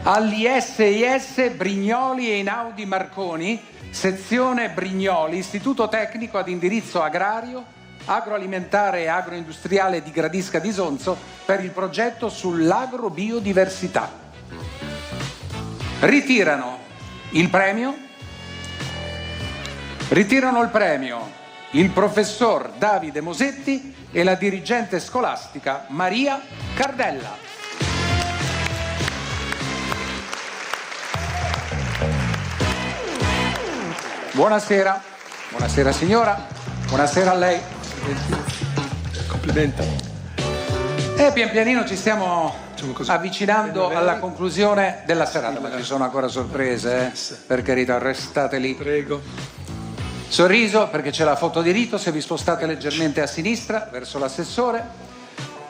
all'ISIS Brignoli e Einaudi Marconi, sezione Brignoli, istituto tecnico ad indirizzo agrario, agroalimentare e agroindustriale di Gradisca di Sonzo per il progetto sull'agrobiodiversità. Ritirano il premio il professor Davide Mosetti e la dirigente scolastica Maria Cardella. Buonasera, buonasera signora, buonasera a lei. Complimenti. E pian pianino ci stiamo avvicinando alla conclusione della serata, ma ci sono ancora sorprese, per carità, restate lì. Prego. Sorriso, perché c'è la foto di rito, se vi spostate leggermente a sinistra verso l'assessore,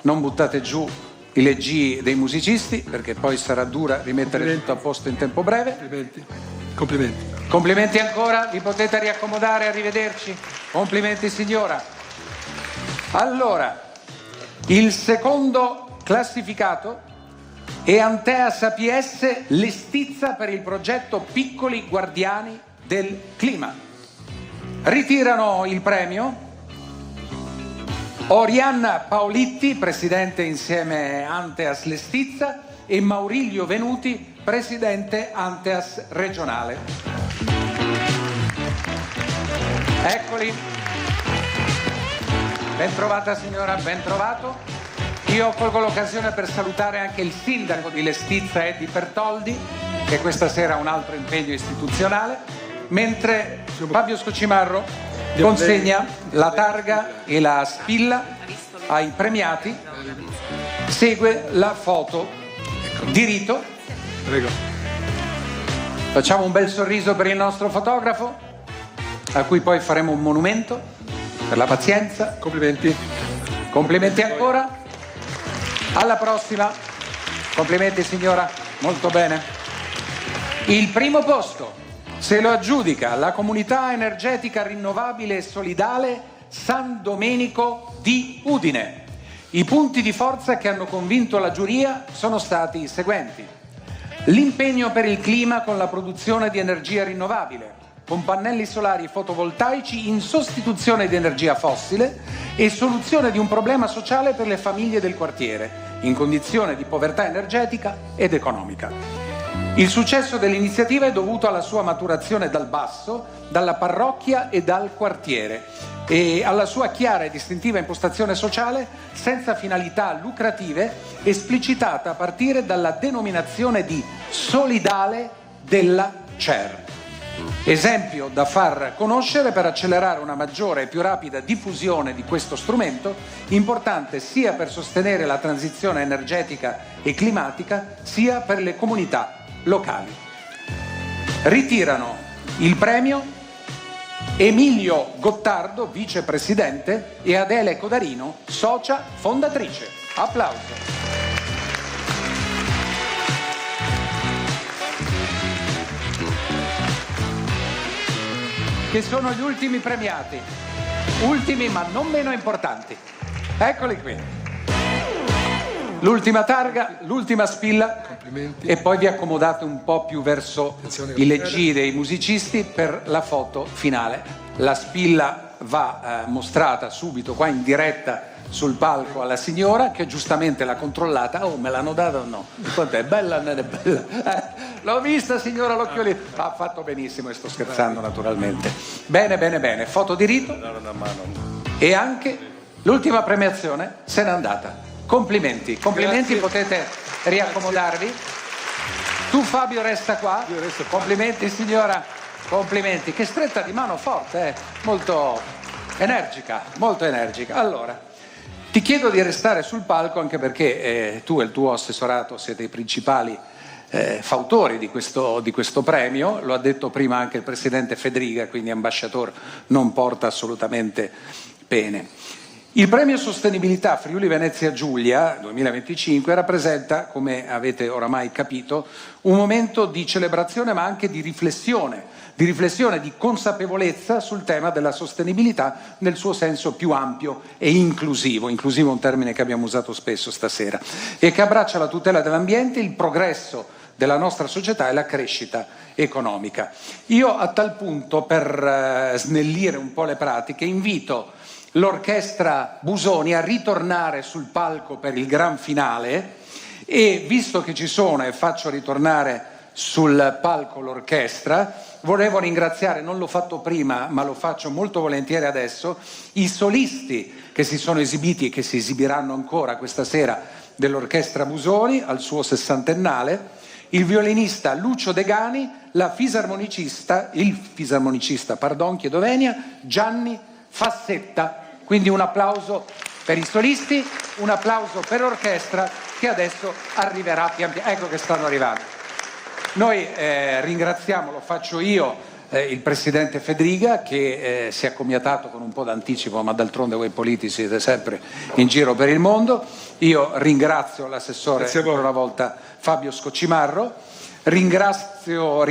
non buttate giù i leggii dei musicisti, perché poi sarà dura rimettere tutto a posto in tempo breve. Complimenti. Complimenti. Complimenti ancora, vi potete riaccomodare, arrivederci. Complimenti signora. Allora, il secondo classificato è Anteas APS Lestizza per il progetto Piccoli Guardiani del Clima. Ritirano il premio Orianna Paolitti, presidente insieme Anteas Lestizza, e Maurilio Venuti, presidente Anteas regionale. Eccoli. Ben trovata signora, ben trovato. Io colgo l'occasione per salutare anche il sindaco di Lestizza, Eddie Pertoldi, che questa sera ha un altro impegno istituzionale, mentre Fabio Scocimarro consegna la targa e la spilla ai premiati. Segue la foto di rito. Prego. Facciamo un bel sorriso per il nostro fotografo, a cui poi faremo un monumento per la pazienza. Complimenti. Complimenti ancora. Alla prossima. Complimenti signora, molto bene. Il primo posto se lo aggiudica la Comunità Energetica Rinnovabile e Solidale San Domenico di Udine. I punti di forza che hanno convinto la giuria sono stati i seguenti: l'impegno per il clima con la produzione di energia rinnovabile, con pannelli solari fotovoltaici in sostituzione di energia fossile e soluzione di un problema sociale per le famiglie del quartiere, in condizione di povertà energetica ed economica. Il successo dell'iniziativa è dovuto alla sua maturazione dal basso, dalla parrocchia e dal quartiere, e alla sua chiara e distintiva impostazione sociale senza finalità lucrative, esplicitata a partire dalla denominazione di solidale della CER. Esempio da far conoscere per accelerare una maggiore e più rapida diffusione di questo strumento, importante sia per sostenere la transizione energetica e climatica, sia per le comunità locali. Ritirano il premio Emilio Gottardo, vicepresidente, e Adele Codarino, socia fondatrice. Applauso. Che sono gli ultimi premiati, ultimi ma non meno importanti. Eccoli qui. L'ultima targa, l'ultima spilla. Complimenti. E poi vi accomodate un po' più verso i leggii dei musicisti per la foto finale. La spilla va mostrata subito qua in diretta sul palco alla signora, che giustamente l'ha controllata. Oh, me l'hanno data o no? Quant'è? Bella, non è bella? L'ho vista signora, l'occhiolino. Ha fatto benissimo, e sto scherzando naturalmente. Bene, bene, bene. Foto di rito. E anche l'ultima premiazione se n'è andata. Complimenti, complimenti. Grazie. Potete riaccomodarvi. Tu Fabio resta qua. Io resto qua. Complimenti signora, complimenti. Che stretta di mano forte, molto energica, molto energica. Allora, ti chiedo di restare sul palco, anche perché tu e il tuo assessorato siete i principali fautori di questo premio. Lo ha detto prima anche il presidente Fedriga, quindi ambasciatore non porta assolutamente pene. Il premio Sostenibilità Friuli Venezia Giulia 2025 rappresenta, come avete oramai capito, un momento di celebrazione ma anche di riflessione, di consapevolezza sul tema della sostenibilità nel suo senso più ampio e inclusivo. Inclusivo è un termine che abbiamo usato spesso stasera, e che abbraccia la tutela dell'ambiente, il progresso della nostra società e la crescita economica. Io a tal punto, per snellire un po' le pratiche, invito l'orchestra Busoni a ritornare sul palco per il gran finale, e visto che ci sono e faccio ritornare sul palco l'orchestra, volevo ringraziare, non l'ho fatto prima ma lo faccio molto volentieri adesso, i solisti che si sono esibiti e che si esibiranno ancora questa sera dell'orchestra Busoni al suo 60ennale, il violinista Lucio Degani, il fisarmonicista Gianni Fassetta. Quindi un applauso per i solisti, un applauso per l'orchestra che adesso arriverà pian piano. Ecco che stanno arrivando. Noi ringraziamo, lo faccio io, il presidente Fedriga, che si è accomiatato con un po' d'anticipo, ma d'altronde voi politici siete sempre in giro per il mondo. Io ringrazio l'assessore ancora una volta Fabio Scocimarro, ringrazio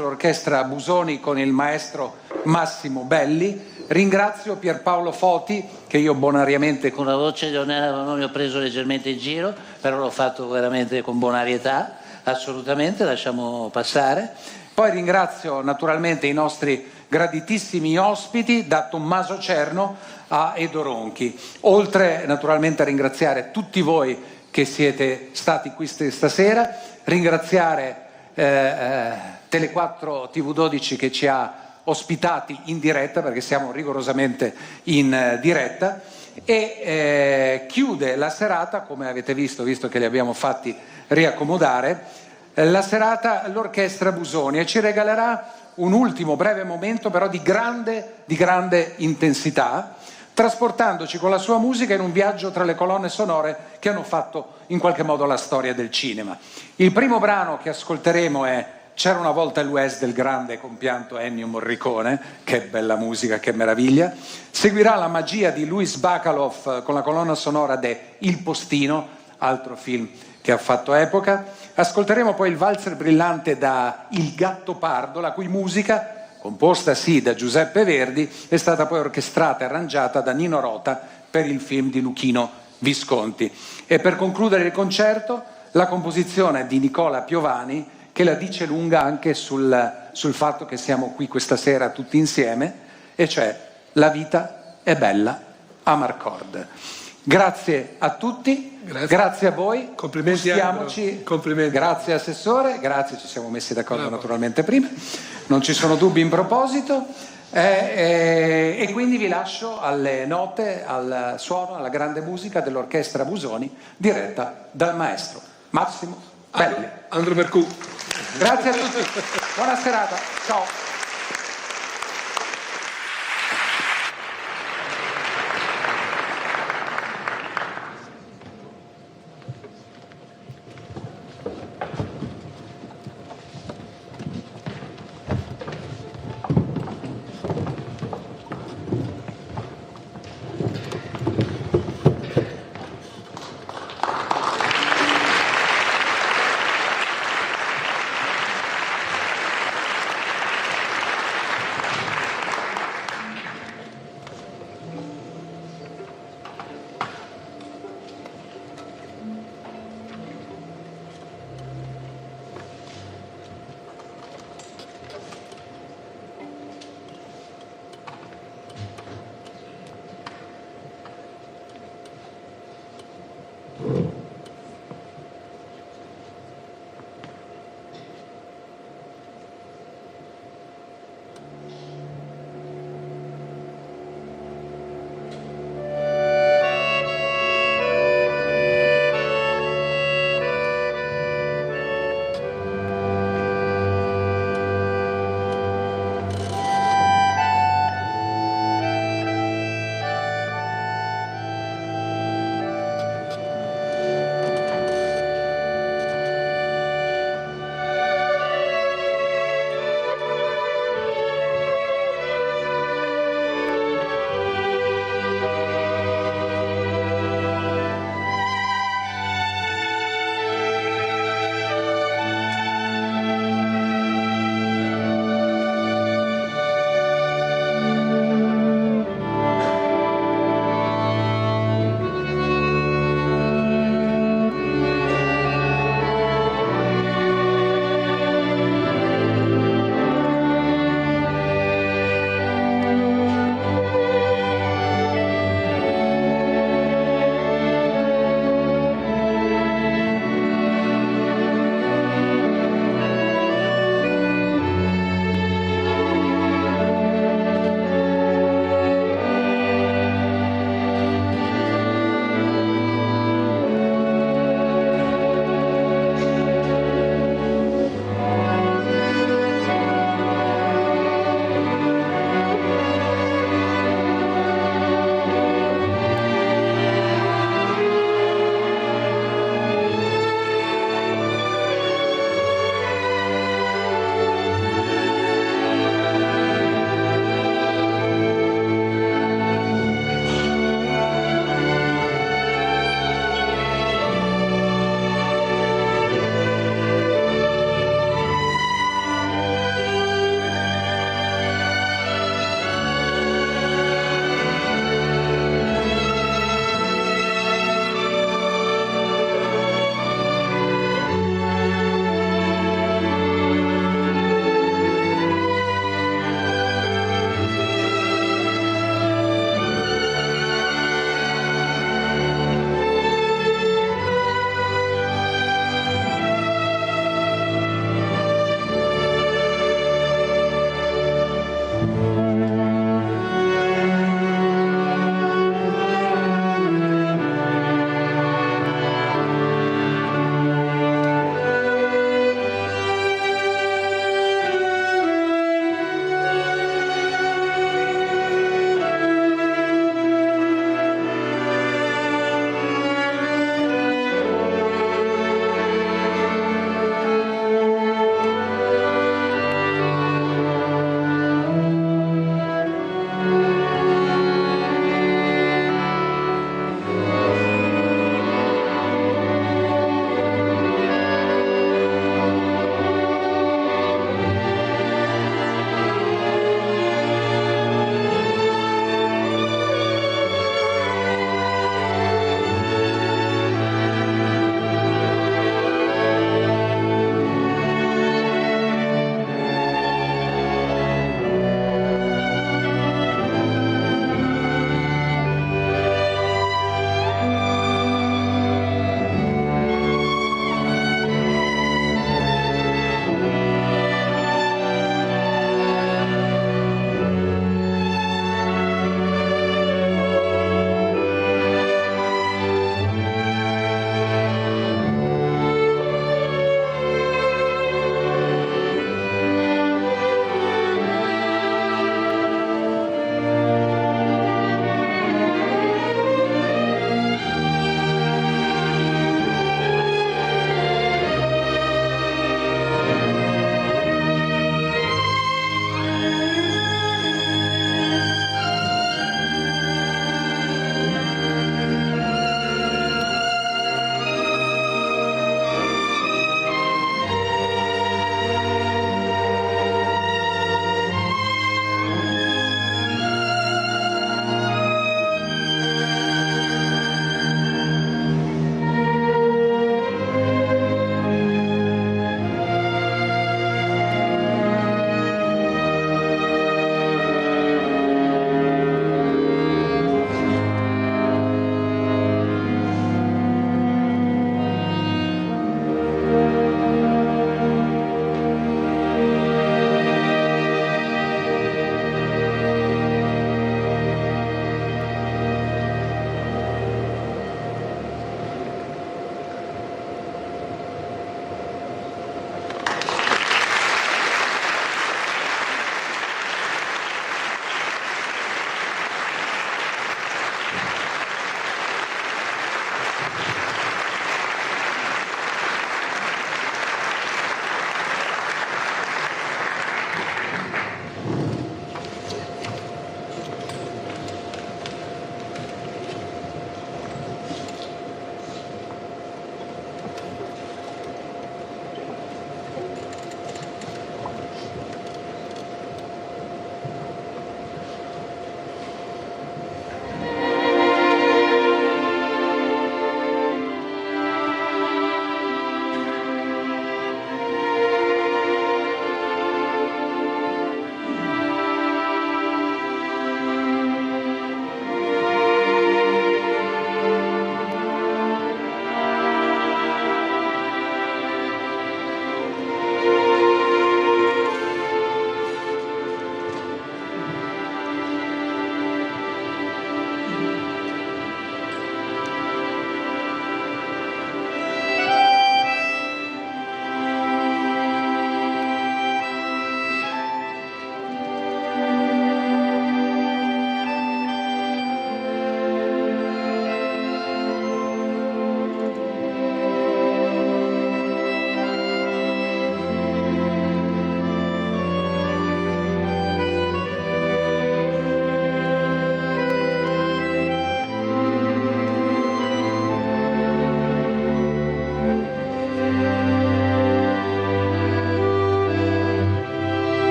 l'orchestra Busoni con il maestro Massimo Belli. Ringrazio Pierpaolo Foti, che io bonariamente Con la voce di Onera non mi ho preso leggermente in giro, però l'ho fatto veramente con bonarietà, assolutamente, lasciamo passare. Poi ringrazio naturalmente i nostri graditissimi ospiti, da Tommaso Cerno a Edo Ronchi, oltre naturalmente a ringraziare tutti voi che siete stati qui stasera, ringraziare Tele4 TV12 che ci ha ospitati in diretta, perché siamo rigorosamente in diretta, e chiude la serata, come avete visto che li abbiamo fatti riaccomodare, la serata l'Orchestra Busoni, e ci regalerà un ultimo breve momento però di grande intensità, trasportandoci con la sua musica in un viaggio tra le colonne sonore che hanno fatto in qualche modo la storia del cinema. Il primo brano che ascolteremo è C'era una volta il West del grande e compianto Ennio Morricone, che bella musica, che meraviglia. Seguirà La magia di Louis Bacalov con la colonna sonora de Il Postino, altro film che ha fatto epoca. Ascolteremo poi il valzer brillante da Il Gattopardo, la cui musica, composta sì da Giuseppe Verdi, è stata poi orchestrata e arrangiata da Nino Rota per il film di Luchino Visconti. E per concludere il concerto, la composizione di Nicola Piovani, che la dice lunga anche sul fatto che siamo qui questa sera tutti insieme, e cioè La vita è bella a Marcord. Grazie a tutti, grazie a voi, complimenti. Complimenti. Grazie Assessore, grazie, ci siamo messi d'accordo naturalmente prima, non ci sono dubbi in proposito, e quindi vi lascio alle note, al suono, alla grande musica dell'Orchestra Busoni, diretta dal maestro Massimo Belli. Andro Mercù. Grazie a tutti, buona serata, ciao.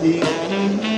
di